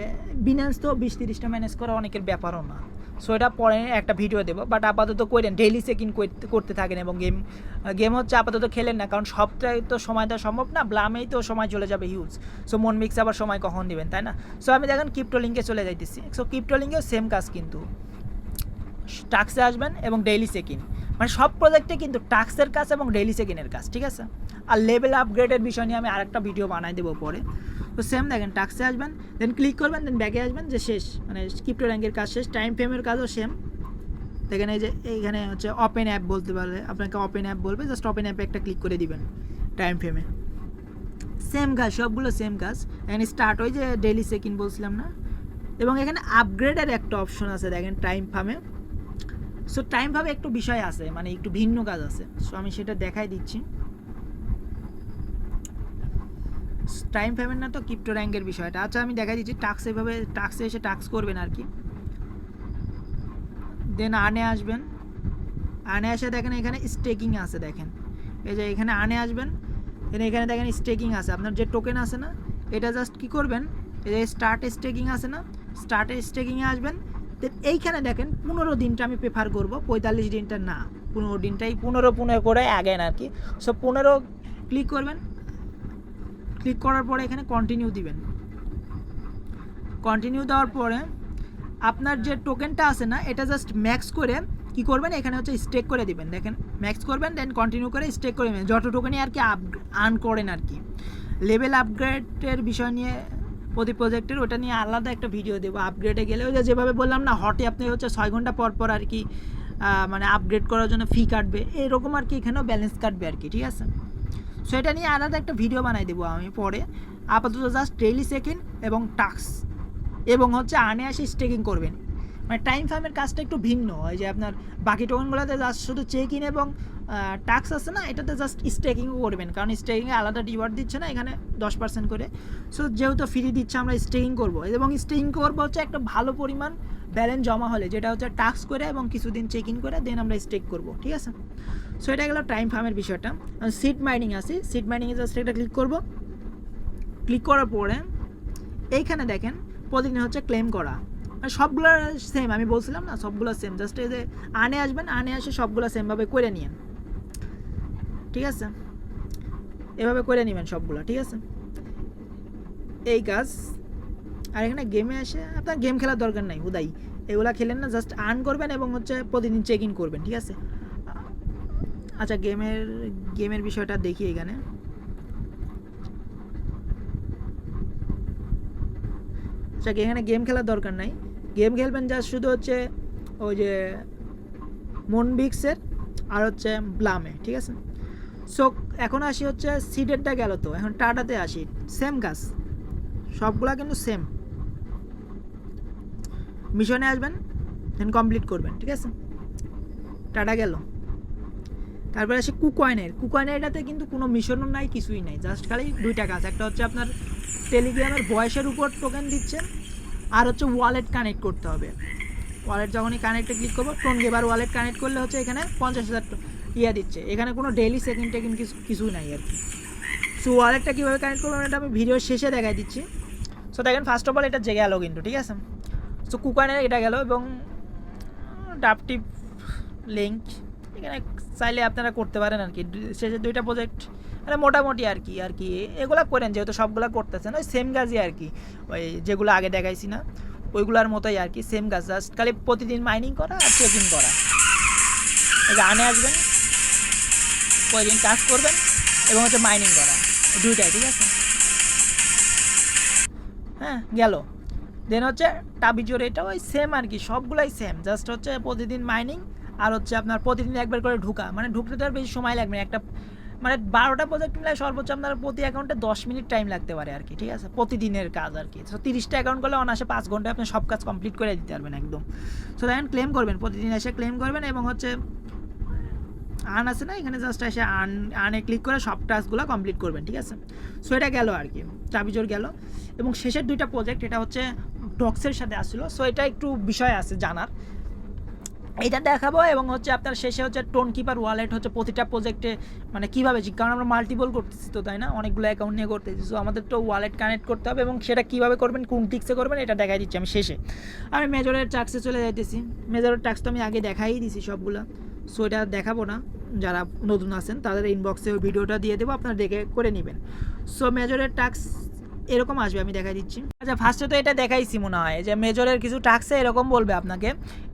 বিনান্স তো 20-30টা ম্যানেজ করা অনেকের ব্যাপারও না। সো এটা পরে একটা ভিডিও দেবো, বাট আপাতত করেন, ডেইলি চেক ইন করতে থাকেন এবং গেম হচ্ছে আপাতত খেলেন না, কারণ সবটাই তো সময় দেওয়া সম্ভব না, ব্লামেই তো সময় চলে যাবে হিউজ। সো মন মিক্স আবার সময় কখন দিবেন তাই না। সো আমি দেখেন ক্রিপ্টো লিঙ্কে চলে যাইতেছি। সো ক্রিপ্টো লিঙ্কেও সেম কাজ, কিন্তু টাস্কে আসবেন এবং ডেইলি চেক ইন, মানে সব প্রজেক্টে কিন্তু টাস্কের কাজ এবং ডেইলি চেক ইনের কাজ, ঠিক আছে। আর লেভেল আপগ্রেডের বিষয় নিয়ে আমি আরেকটা ভিডিও বানাই দেবো পরে। তো সেম দেখেন টাস্কে আসবেন, দেন ক্লিক করবেন, দেন ব্যাকে আসবেন, যে শেষ, মানে ক্রিপ্টো র্যাঙ্কের কাজ শেষ। টাইম ফ্রেমের কাজও সেম। দেখেন এই যে এইখানে হচ্ছে ওপেন অ্যাপ বলতে পারলে, আপনাকে ওপেন অ্যাপ বলবে, জাস্ট ওপেন অ্যাপে একটা ক্লিক করে দিবেন। টাইম ফ্রেমে সেম কাজ, সবগুলো সেম কাজ। এখানে স্টার্ট ওই যে ডেইলি চেক ইন বলছিলাম না, এবং এখানে আপগ্রেডের একটা অপশন আছে দেখেন টাইম ফার্মে। সো টাইম ভাবে একটু বিষয় আছে, মানে একটু ভিন্ন কাজ আছে। সো আমি সেটা দেখাই দিচ্ছি। টাইম ফ্রেমের না তো ক্রিপ্টো র্যাঙ্কের বিষয়টা। আচ্ছা আমি দেখাই দিচ্ছি। টাস্ক এভাবে টাস্কে এসে টাস্ক করবেন আর কি, দেন আর্নে আসবেন। আর্নে এসে দেখেন এখানে স্টেকিং আছে, দেখেন এই যে এখানে আর্নে আসবেন, দেন এখানে দেখেন স্টেকিং আছে, আপনার যে টোকেন আছে না, এটা জাস্ট কী করবেন, এই যে স্টার্ট স্টেকিং আছে না, স্টার্ট স্টেকিংয়ে আসবেন। এইখানে দেখেন 15 দিনটা আমি প্রেফার করবো, 45 দিনটা না, 15 দিনটাই 15 করে আগেন আর কি। সো 15 ক্লিক করবেন, ক্লিক করার পরে এখানে কন্টিনিউ দিবেন। কন্টিনিউ দেওয়ার পরে আপনার যে টোকেনটা আছে না, এটা জাস্ট ম্যাক্স করে কি করবেন, এখানে হচ্ছে স্টেক করে দিবেন। দেখেন ম্যাক্স করবেন, দেন কন্টিনিউ করে স্টেক করে দেবেন যত টোকেনই আর কি আর্ন করেন আর কি। লেভেল আপগ্রেডের বিষয় নিয়ে প্রতি প্রজেক্টের ওটা নিয়ে আলাদা একটা ভিডিও দেবো। আপগ্রেডে গেলে ওই যেভাবে বললাম না, হটে আপনি হচ্ছে 6 ঘন্টা পর আর কি মানে আপগ্রেড করার জন্য ফি কাটবে, এরকম আর কি এখানেও ব্যালেন্স কাটবে আর কি, ঠিক আছে। সো এটা নিয়ে আলাদা একটা ভিডিও বানাই দেবো আমি পরে। আপাতত জাস্ট ডেইলি চেক ইন এবং টাস্ক এবং হচ্ছে আর্নে আসে স্টেকিং করবেন। মানে টাইম ফার্মের কাজটা একটু ভিন্ন হয়, যে আপনার বাকি টোকেনগুলোতে জাস্ট শুধু চেক ইন এবং টাস্ক আছে না, এটাতে জাস্ট স্টেকিংও করবেন, কারণ স্টেকিংয়ে আলাদা রিওয়ার্ড দিচ্ছে না এখানে 10% করে। সো যেহেতু ফ্রি দিচ্ছে আমরা স্টেকিং করবো, এবং স্টেকিং করবো হচ্ছে একটা ভালো পরিমাণ ব্যালেন্স জমা হলে, যেটা হচ্ছে টাস্ক করে এবং কিছুদিন চেক ইন করে দেন আমরা স্টেক করবো, ঠিক আছে। সো এটা গেলো টাইম ফার্মের বিষয়টা। সিড মাইনিং আছে, সিড মাইনিংয়ে জাস্ট এটা ক্লিক করবো। ক্লিক করার পরে এইখানে দেখেন প্রতিদিন হচ্ছে ক্লেম করা, সবগুলো সেম, আমি বলছিলাম না সবগুলো সেম। জাস্ট এই যে আর্নে আসবেন, আর্নে আসে সবগুলো সেমভাবে করে নিন, ঠিক আছে। এভাবে করে নেবেন সবগুলো, ঠিক আছে? এই কাজ। আর এখানে গেমে এসে আপনার গেম খেলার দরকার নাই, হুদাই এগুলা খেলেন না, জাস্ট আর্ন করবেন এবং হচ্ছে প্রতিদিন চেক ইন করবেন, ঠিক আছে? আচ্ছা, গেমের বিষয়টা দেখি এখানে। আচ্ছা, এখানে গেম খেলার দরকার নাই, গেম খেলবেন জাস্ট শুধু হচ্ছে ওই যে মনবিক্সের আর হচ্ছে ব্লামে, ঠিক আছে? সো এখন আসি হচ্ছে সিডেরটা গেল, তো এখন টাটাতে আসি। সেম কাজ, সবগুলা কিন্তু সেম। মিশনে আসবেন, দেন কমপ্লিট করবেন, ঠিক আছে? টাটা গেল। তারপরে আসি কুকয়েনের এটাতে কিন্তু কোনো মিশনও নাই, কিছুই নাই, জাস্ট খালি দুইটা কাজ। একটা হচ্ছে আপনার টেলিগ্রামের ভয়েসের উপর টোকেন দিচ্ছেন, আর হচ্ছে ওয়ালেট কানেক্ট করতে হবে। ওয়ালেট যখনই কানেক্টে ক্লিক করবো, টোনগেবার ওয়ালেট কানেক্ট করলে হচ্ছে এখানে 50,000 দিচ্ছে। এখানে কোনো ডেইলি সেকেন্ড কিছু নাই আর কি। সো ওয়ালেটটা কীভাবে কানেক্ট করবেন এটা আমি ভিডিওর শেষে দেখাই দিচ্ছি। সো দেখেন, ফার্স্ট অফ অল এটা গেল কিন্তু, ঠিক আছে? সো কুকয়েনের এটা গেল, এবং ডাপটিপ লিঙ্ক এখানে চাইলে আপনারা করতে পারেন আর কি। শেষের দুইটা প্রজেক্ট মানে মোটামুটি আর কি এগুলো করেন, যেহেতু সবগুলো করতেছেন ওই সেম কাজই আর কি, ওই যেগুলো আগে দেখাইছি না ওইগুলোর মতোই আর কি, সেম কাজ, জাস্ট খালি প্রতিদিন মাইনিং করা আর চেকিং করা। এই যে আনে আসবেন, প্রতিদিন কাজ করবেন এবং হচ্ছে মাইনিং করা, দুইটাই, ঠিক আছে? হ্যাঁ, গেল। দেন হচ্ছে টাবিজোর, এটা ওই সেম আর কি, সবগুলাই সেম, জাস্ট হচ্ছে প্রতিদিন মাইনিং আর হচ্ছে আপনার প্রতিদিন একবার করে ঢুকা, মানে ঢুকতে তো আর বেশি সময় লাগবে না। একটা মানে 12টা প্রজেক্ট মিলে সর্বোচ্চ আপনার প্রতি অ্যাকাউন্টে 10 মিনিট টাইম লাগতে পারে আর কি, ঠিক আছে? প্রতিদিনের কাজ আর কি। সো 30টা অ্যাকাউন্ট করলে অনায়াসে 5 ঘন্টায় আপনি সব কাজ কমপ্লিট করে দিতে পারবেন একদম। সো দেখেন, ক্লেম করবেন, প্রতিদিন এসে ক্লেম করবেন এবং হচ্ছে আর্ন আছে না, এখানে জাস্ট এসে আর্নে ক্লিক করে সব টাস্কগুলো কমপ্লিট করবেন, ঠিক আছে? সো এটা গেল আর কি, টাবিজোর গেল। এবং শেষের দুইটা প্রজেক্ট, এটা হচ্ছে ডক্সের সাথে আসছিলো, সো এটা একটু বিষয় আছে জানার, এটা দেখাবো। এবং হচ্ছে আপনার শেষে হচ্ছে টোন কিপার ওয়ালেট হচ্ছে প্রতিটা প্রজেক্টে মানে কীভাবে, কারণ আমরা মাল্টিপল করতেছি তো, তাই না? অনেকগুলো অ্যাকাউন্ট নিয়ে করতেছি, সো আমাদের তো ওয়ালেট কানেক্ট করতে হবে, এবং সেটা কীভাবে করবেন, কোন টিক্সে করবেন, এটা দেখাই দিচ্ছি আমি শেষে। আমি মেজরের টাস্কে চলে যাইতেছি। মেজরের টাস্ক তো আমি আগে দেখাই দিছি সবগুলো, সো এটা দেখাবো না। যারা নতুন আছেন তাদের ইনবক্সে ওই ভিডিওটা দিয়ে দেবো, আপনারা দেখে করে নেবেন। সো মেজরের টাস্ক এরকম আসবে, আমি দেখাই দিচ্ছি। আচ্ছা, ফার্স্টে তো এটা দেখাইছি মনে হয় যে মেজরের কিছু টাস্কে এরকম বলবে আপনাকে,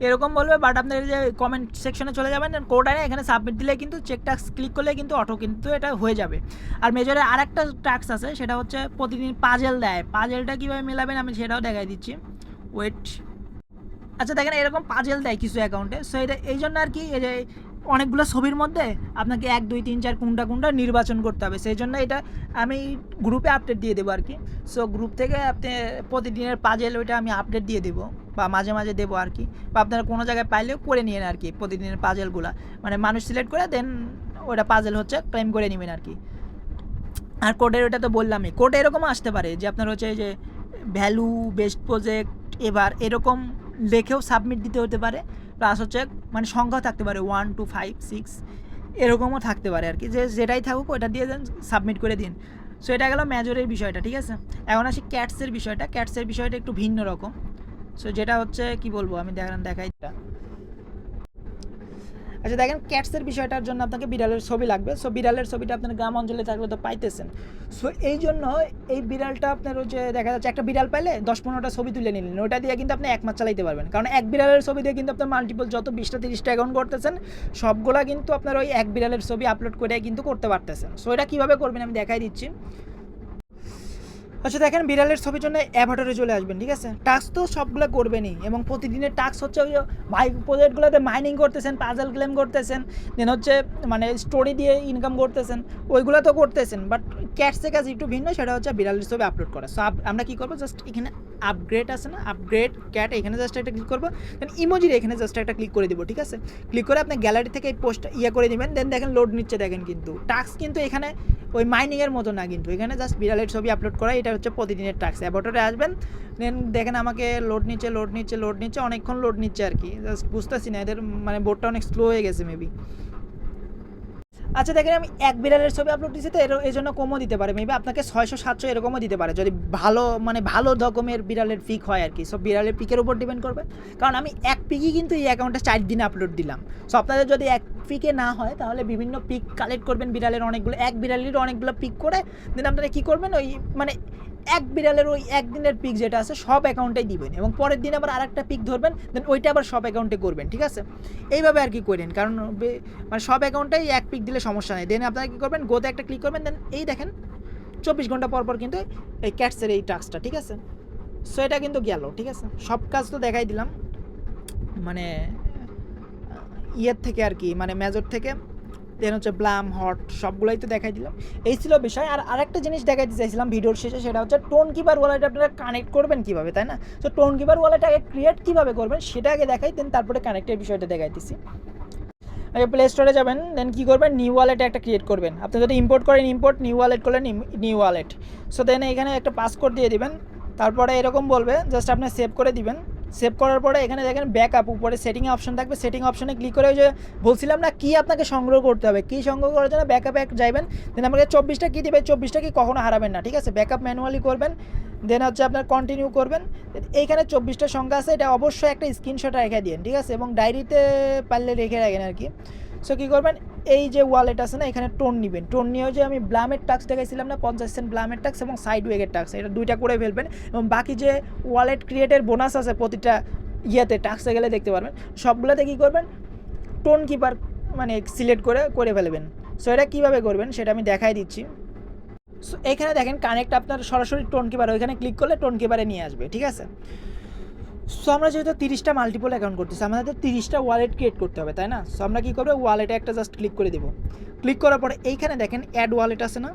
এরকম বলবে, বাট আপনার যে কমেন্ট সেকশনে চলে যাবেন, কোড আনে এখানে সাবমিট দিলে কিন্তু চেক টাস্ক ক্লিক করলে কিন্তু অটো কিন্তু এটা হয়ে যাবে। আর মেজরের আরেকটা টাস্ক আছে, সেটা হচ্ছে প্রতিদিন পাজেল দেয়। পাজেলটা কীভাবে মেলাবেন আমি সেটাও দেখাই দিচ্ছি, ওয়েট। আচ্ছা দেখেন, এরকম পাজেল দেয় কিছু অ্যাকাউন্টে, সো এটা এই জন্য আর কি, এই যে অনেকগুলো ছবির মধ্যে আপনাকে 1 2 3 4 কোনটা নির্বাচন করতে হবে, সেই জন্য এটা আমি গ্রুপে আপডেট দিয়ে দেবো আর কি। সো গ্রুপ থেকে আপনি প্রতিদিনের পাজেল ওইটা আমি আপডেট দিয়ে দেবো, বা মাঝে মাঝে দেবো আর কি, বা আপনারা কোনো জায়গায় পাইলেও করে নিন আর কি। প্রতিদিনের পাজেলগুলো মানে মানুষ সিলেক্ট করে দেন ওইটা পাজেল হচ্ছে ক্লেম করে নেবেন আর কি। আর কোডের ওইটা তো বললামই, কোড এরকম আসতে পারে যে আপনার হচ্ছে যে ভ্যালু বেস্ট প্রজেক্ট এবার এরকম লেখেও সাবমিট দিতে হতে পারে, প্লাস হচ্ছে মানে সংখ্যা থাকতে পারে 1 2 5 6 এরকমও থাকতে পারে আর কি, যে যেটাই থাকুক ওইটা দিয়ে দেন, সাবমিট করে দিন। সো এটা গেল মেজরের বিষয়টা, ঠিক আছে? এখন আসি ক্যাটসের বিষয়টা একটু ভিন্ন রকম। সো যেটা হচ্ছে কি বলবো, আমি দেখাই এটা। আচ্ছা দেখেন, ক্যাটসের বিষয়টার জন্য আপনাকে বিড়ালের ছবি লাগবে। সো বিড়ালের ছবিটা আপনার গ্রাম অঞ্চলে থাকলে তো পাইতেছেন, সো এই জন্য এই বিড়ালটা আপনার হচ্ছে দেখা যাচ্ছে একটা বিড়াল পাইলে 10-15টা ছবি তুলে নিলেন, ওটা দিয়ে কিন্তু আপনি 1 মাস চালাইতে পারবেন। কারণ এক বিড়ালের ছবি দিয়ে কিন্তু আপনার মাল্টিপল যত 20টা 30টা অ্যাকাউন্ট করতেছেন সবগুলা কিন্তু আপনার ওই এক বিড়ালের ছবি আপলোড করে কিন্তু করতে পারতেছেন। সো এটা কীভাবে করবেন আমি দেখাই দিচ্ছি। আচ্ছা দেখেন, বিড়ালের ছবির জন্য অ্যাভাটারে চলে আসবেন, ঠিক আছে? টাস্ক তো সবগুলো করবেনই, এবং প্রতিদিনের টাস্ক হচ্ছে ওই ভাই প্রজেক্টগুলোতে মাইনিং করতেছেন, পাজল ক্লেম করতেছেন, দেন হচ্ছে মানে স্টোরি দিয়ে ইনকাম করতেছেন, ওইগুলো তো করতেছেন। বাট ক্যাটসের কাজ একটু ভিন্ন, সেটা হচ্ছে বিড়ালের ছবি আপলোড করা। সো আমরা কী করবো, জাস্ট এখানে আপগ্রেড আছে না, আপগ্রেড ক্যাট, এখানে জাস্ট একটা ক্লিক করবো, দেন ইমোজির এখানে জাস্ট একটা ক্লিক করে দেবো, ঠিক আছে? ক্লিক করে আপনি গ্যালারি থেকে এই পোস্ট করে দেবেন, দেন দেখেন লোড নিচ্ছে, দেখেন কিন্তু টাস্ক কিন্তু এখানে ওই মাইনিংয়ের মতো না, কিন্তু এখানে জাস্ট বিড়ালের ছবি আপলোড করা, এটা হচ্ছে প্রতিদিনের টাস্ক। অ্যাবাউটরে আসবেন, দেন দেখেন আমাকে লোড নিচ্ছে অনেকক্ষণ লোড নিচ্ছে আর কি, জাস্ট বুঝতেছি না, এদের মানে বোর্ডটা অনেক স্লো হয়ে গেছে মেবি। আচ্ছা দেখেন আমি এক বিড়ালের ছবি আপলোড দিচ্ছি তো এই জন্য কমও দিতে পারে, মেবি আপনাকে 600-700 এরকমও দিতে পারে যদি ভালো মানে ভালো রকমের বিড়ালের পিক হয় আর কি। সব বিড়ালের পিকের উপর ডিপেন্ড করবে, কারণ আমি এক পিকই কিন্তু এই অ্যাকাউন্টে 4 দিনে আপলোড দিলাম। সো আপনাদের যদি এক পিকে না হয় তাহলে বিভিন্ন পিক কালেক্ট করবেন বিড়ালের অনেকগুলো, এক বিড়ালের অনেকগুলো পিক করে দেন আপনারা কী করবেন ওই মানে এক বিড়ালের ওই একদিনের পিক যেটা আছে সব অ্যাকাউন্টেই দিবেন এবং পরের দিন আবার আরেকটা পিক ধরবেন, দেন ওইটা আবার সব অ্যাকাউন্টে করবেন, ঠিক আছে? এইভাবে আর কি করেন, কারণ মানে সব অ্যাকাউন্টেই এক পিক দিলে সমস্যা নেই। দেন আপনারা কী করবেন, গোতে একটা ক্লিক করবেন, দেন এই দেখেন 24 ঘন্টা পর পর কিন্তু এই ক্যাটসের এই টাস্কটা, ঠিক আছে? সো এটা কিন্তু গেল, ঠিক আছে? সব কাজ তো দেখাই দিলাম মানে ইয়ের থেকে আর কি, মানে মেজর থেকে, দেন হচ্ছে ব্লাম হট সবগুলোই তো দেখাই দিলাম। এই ছিল বিষয়। আর আরেকটা জিনিস দেখাইতে চাইছিলাম ভিডিওর শেষে, সেটা হচ্ছে টোন কিপার ওয়ালেট আপনারা কানেক্ট করবেন কীভাবে, তাই না? তো টোন কিপার ওয়ালেট আগে ক্রিয়েট কীভাবে করবেন সেটা আগে দেখাই, দেন তারপরে কানেক্টের বিষয়টা দেখাইতেছি। আগে প্লে স্টোরে যাবেন, দেন কী করবেন, নিউ ওয়ালেটে একটা ক্রিয়েট করবেন। আপনি যদি ইম্পোর্ট করেন ইম্পোর্ট, নিউ ওয়ালেট করলেন নিউ ওয়ালেট। সো দেন এখানে একটা পাসকোড দিয়ে দিবেন, তারপরে এরকম বলবে, জাস্ট আপনি সেভ করে দিবেন। সেভ করার পরে এখানে দেখেন ব্যাকআপ উপরে সেটিং অপশন থাকবে, সেটিং অপশনে ক্লিক করে ওই যে বলছিলাম না কী আপনাকে সংগ্রহ করতে হবে, কী সংগ্রহ করার জন্য ব্যাকআপে যাইবেন, দেন আমাকে 24টা কী দেবে, 24টা কি কখনো হারাবেন না, ঠিক আছে? ব্যাকআপ ম্যানুয়ালি করবেন, দেন হচ্ছে আপনার কন্টিনিউ করবেন। এইখানে 24টা সংখ্যা আছে, এটা অবশ্যই একটা স্ক্রিনশট রেখে দিন, ঠিক আছে? এবং ডায়েরিতে পারলে রেখে রাখেন আর কি। সো কী করবেন, এই যে ওয়ালেট আছে না এখানে টোন নেবেন, টোন নিয়ে যে আমি ব্লামের টাক্স দেখাইছিলাম না 50 সেন্ট ব্লামের টাক্স এবং সাইড ওয়েগের টাক্স, এটা দুইটা করে ফেলবেন। এবং বাকি যে ওয়ালেট ক্রিয়েটের বোনাস আছে প্রতিটা ইয়েতে টাক্সে গেলে দেখতে পারবেন, সবগুলোতে কী করবেন, টোন কিপার মানে সিলেক্ট করে ফেলবেন। সো এটা কীভাবে করবেন সেটা আমি দেখাই দিচ্ছি। সো এখানে দেখেন কানেক্ট আপনার সরাসরি টোন কিপার, ওইখানে ক্লিক করলে টোন কিপারে নিয়ে আসবে, ঠিক আছে? সো আমরা যেহেতু 30টা মাল্টিপল অ্যাকাউন্ট করতেছি, আমাদের 30টা ওয়ালেট ক্রিয়েট করতে হবে, তাই না? সো আমরা কী করবো, ওয়ালেটে একটা জাস্ট ক্লিক করে দেবো। ক্লিক করার পরে এইখানে দেখেন অ্যাড ওয়ালেট আছে না,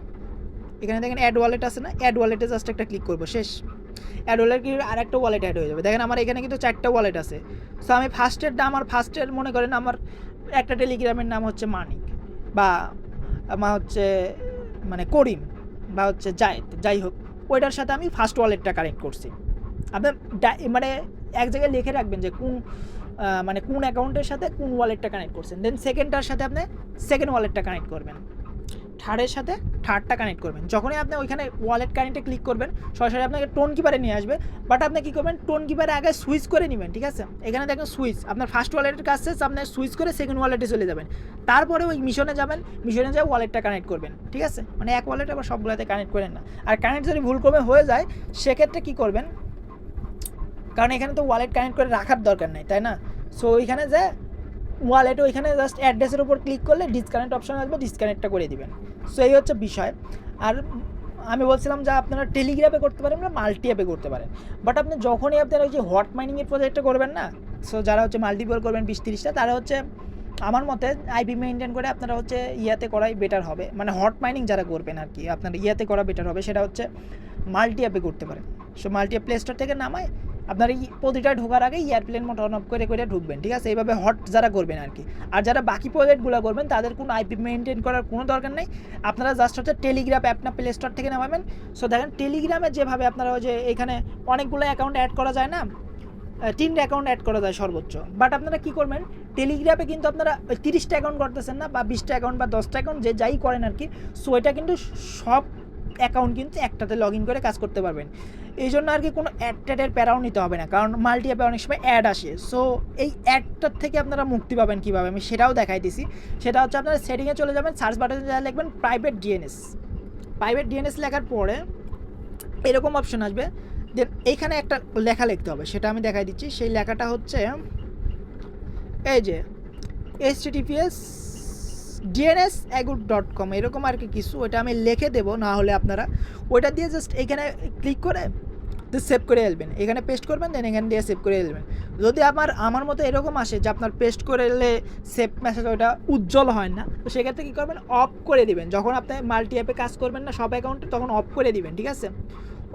এখানে দেখেন অ্যাড ওয়ালেট আছে না, অ্যাড ওয়ালেটে জাস্ট একটা ক্লিক করবো, শেষ। অ্যাড ওয়ালেট কি আর একটা ওয়ালেট অ্যাড হয়ে যাবে। দেখেন আমার এখানে কিন্তু 4টা ওয়ালেট আছে। সো আমি ফার্স্টের মনে করেন আমার একটা টেলিগ্রামের নাম হচ্ছে মানিক, বা আমার হচ্ছে মানে করিম, বা হচ্ছে জায়েদ, যাই হোক ওইটার সাথে আমি ফার্স্ট ওয়ালেটটা কানেক্ট করছি। আপনার মানে এক জায়গায় লিখে রাখবেন যে কোন মানে কোন অ্যাকাউন্টের সাথে কোন ওয়ালেটটা কানেক্ট করছেন, দেন সেকেন্ডটার সাথে আপনি সেকেন্ড ওয়ালেটটা কানেক্ট করবেন, থার্ডের সাথে থার্ডটা কানেক্ট করবেন। যখনই আপনি ওইখানে ওয়ালেট কানেক্টে ক্লিক করবেন সরাসরি আপনাকে টোন কিপারে নিয়ে আসবে, বাট আপনি কী করবেন, টোন কিপারে আগে সুইচ করে নেবেন, ঠিক আছে? এখানে দেখেন সুইচ, আপনার ফার্স্ট ওয়ালেটের কাছে আপনি সুইচ করে সেকেন্ড ওয়ালেটে চলে যাবেন, তারপরে ওই মিশনে যাবেন, মিশনে যাই ওয়ালেটটা কানেক্ট করবেন, ঠিক আছে? মানে এক ওয়ালেট আবার সবগুলোতে কানেক্ট করেন না। আর কানেক্ট যদি ভুলক্রমে হয়ে যায় সেক্ষেত্রে কী করবেন, কারণ এখানে তো ওয়ালেট কানেক্ট করে রাখার দরকার নেই, তাই না? সো ওইখানে যে ওয়ালেট ওইখানে জাস্ট অ্যাড্রেসের উপর ক্লিক করলে ডিসকানেক্ট অপশন আসবে, ডিসকানেক্টটা করে দিবেন। সো এই হচ্ছে বিষয়। আর আমি বলছিলাম যে আপনারা টেলিগ্রামে করতে পারেন না মাল্টি অ্যাপে করতে পারেন, বাট আপনি যখনই আপনারা ওই যে হট মাইনিংয়ের প্রজেক্টটা করবেন না, সো যারা হচ্ছে মাল্টিপল করবেন 20-30টা, তারা হচ্ছে আমার মতে আইপি মেনটেন করে আপনারা হচ্ছে ইয়াতে করাই বেটার হবে, মানে হট মাইনিং যারা করবেন আর কি আপনারা ইয়াতে করা বেটার হবে, সেটা হচ্ছে মাল্টি অ্যাপে করতে পারেন। So multi app play store থেকে নামায় আপনার এই প্রতিটা ঢোকার আগে এয়ারপ্লেন মোড অন অফ করে ঢুকবেন, ঠিক আছে? এইভাবে হট যারা করবেন আর কি। আর যারা বাকি প্রজেক্টগুলো করবেন তাদের কোনো আইপি মেনটেন করার কোনো দরকার নেই, আপনারা জাস্ট হচ্ছে টেলিগ্রাম অ্যাপটা প্লে স্টোর থেকে নামাবেন। সো দেখেন টেলিগ্রামে যেভাবে আপনারা ওই যে এখানে অনেকগুলো অ্যাকাউন্ট অ্যাড করা যায় না, 3টা অ্যাকাউন্ট অ্যাড করা যায় সর্বোচ্চ, বাট আপনারা কী করবেন, টেলিগ্রামে কিন্তু আপনারা 30টা অ্যাকাউন্ট করতেছেন না, বা 20টা অ্যাকাউন্ট বা 10টা অ্যাকাউন্ট যে যাই করেন আর কি। সো এটা কিন্তু সব অ্যাকাউন্ট কিন্তু একটাতে লগ ইন করে কাজ করতে পারবেন। এই জন্য আর কি কোনো অ্যাডের প্যারাও নিতে হবে না, কারণ মাল্টি অ্যাপে অনেক সময় অ্যাড আসে। সো এই অ্যাডটার থেকে আপনারা মুক্তি পাবেন কীভাবে আমি সেটাও দেখাই দিছি। সেটা হচ্ছে আপনারা সেটিংয়ে চলে যাবেন, সার্চ বাটনে যা লিখবেন প্রাইভেট ডিএনএস লেখার পরে এরকম অপশন আসবে, দেন এইখানে একটা লেখা লিখতে হবে, সেটা আমি দেখাই দিচ্ছি। সেই লেখাটা হচ্ছে এই যে https dnsagood.com এরকম আর কি কিছু, ওইটা আমি লিখে দেবো, না হলে আপনারা ওইটা দিয়ে জাস্ট এইখানে ক্লিক করে সেভ করে ফেলবেন, এখানে পেস্ট করবেন, দেন এখানে দিয়ে সেভ করে ফেলবেন। যদি আমার মতো এরকম আসে যে আপনার পেস্ট করে এলে সেভ মেসেজ ওইটা উজ্জ্বল হয় না, তো সেক্ষেত্রে কী করবেন, অফ করে দিবেন। যখন আপনি মাল্টি অ্যাপে কাজ করবেন না সব অ্যাকাউন্টে, তখন অফ করে দিবেন, ঠিক আছে?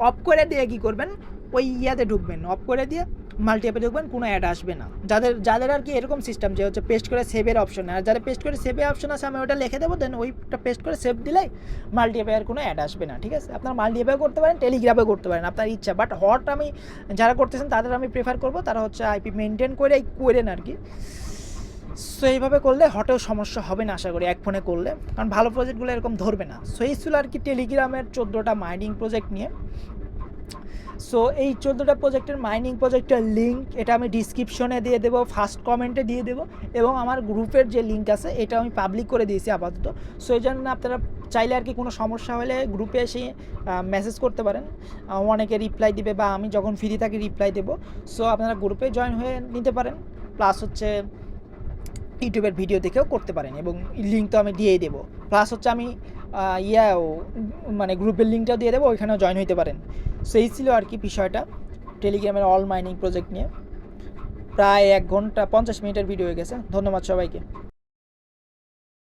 অফ করে দিয়ে কী করবেন, ওই ইয়াতে ঢুকবেন, অফ করে দিয়ে মাল্টি অ্যাপে ঢুকবেন, কোনো অ্যাড আসবে না। যাদের আর কি এরকম সিস্টেম যে হচ্ছে পেস্ট করে সেভের অপশন, আর যারা পেস্ট করে সেভের অপশন আছে আমি ওটা লিখে দেবো, দেন ওইটা পেস্ট করে সেভ দিলেই মাল্টি অ্যাপে আর কোনো অ্যাড আসবে না, ঠিক আছে? আপনার মাল্টি অ্যাপেও করতে পারেন, টেলিগ্রামেও করতে পারেন, আপনার ইচ্ছা। বাট হট আমি যারা করতেছেন তাদের আমি প্রেফার করবো তারা হচ্ছে আইপি মেনটেন করেই করেন আর কি। সো এইভাবে করলে হটেও সমস্যা হবে না আশা করি এক ফোনে করলে, কারণ ভালো প্রজেক্টগুলো এরকম ধরবে না। সো এই ছিল আর কি টেলিগ্রামের 14টা মাইনিং প্রজেক্ট নিয়ে। সো এই 14টা প্রজেক্টের মাইনিং প্রজেক্টের লিঙ্ক এটা আমি ডিসক্রিপশনে দিয়ে দেবো, ফার্স্ট কমেন্টে দিয়ে দেবো, এবং আমার গ্রুপের যে লিঙ্ক আছে এটা আমি পাবলিক করে দিয়েছি আপাতত। সো এই জন্য আপনারা চাইলে আর কি কোনো সমস্যা হলে গ্রুপে এসে মেসেজ করতে পারেন, অনেকে রিপ্লাই দিবে বা আমি যখন ফ্রি থাকি রিপ্লাই দেবো। সো আপনারা গ্রুপে জয়েন হয়ে নিতে পারেন, প্লাস হচ্ছে ইউটিউবের ভিডিও দেখেও করতে পারেন, এবং লিঙ্ক তো আমি দিয়েই দেবো। প্লাস হচ্ছে আমি মানে গ্রুপের লিঙ্কটাও দিয়ে দেবো, ওইখানেও জয়েন হতে পারেন। সো এই ছিল আর কি বিষয়টা টেলিগ্রামের অল মাইনিং প্রজেক্ট নিয়ে। প্রায় 1 ঘন্টা 50 মিনিটের ভিডিও হয়ে গেছে। ধন্যবাদ সবাইকে।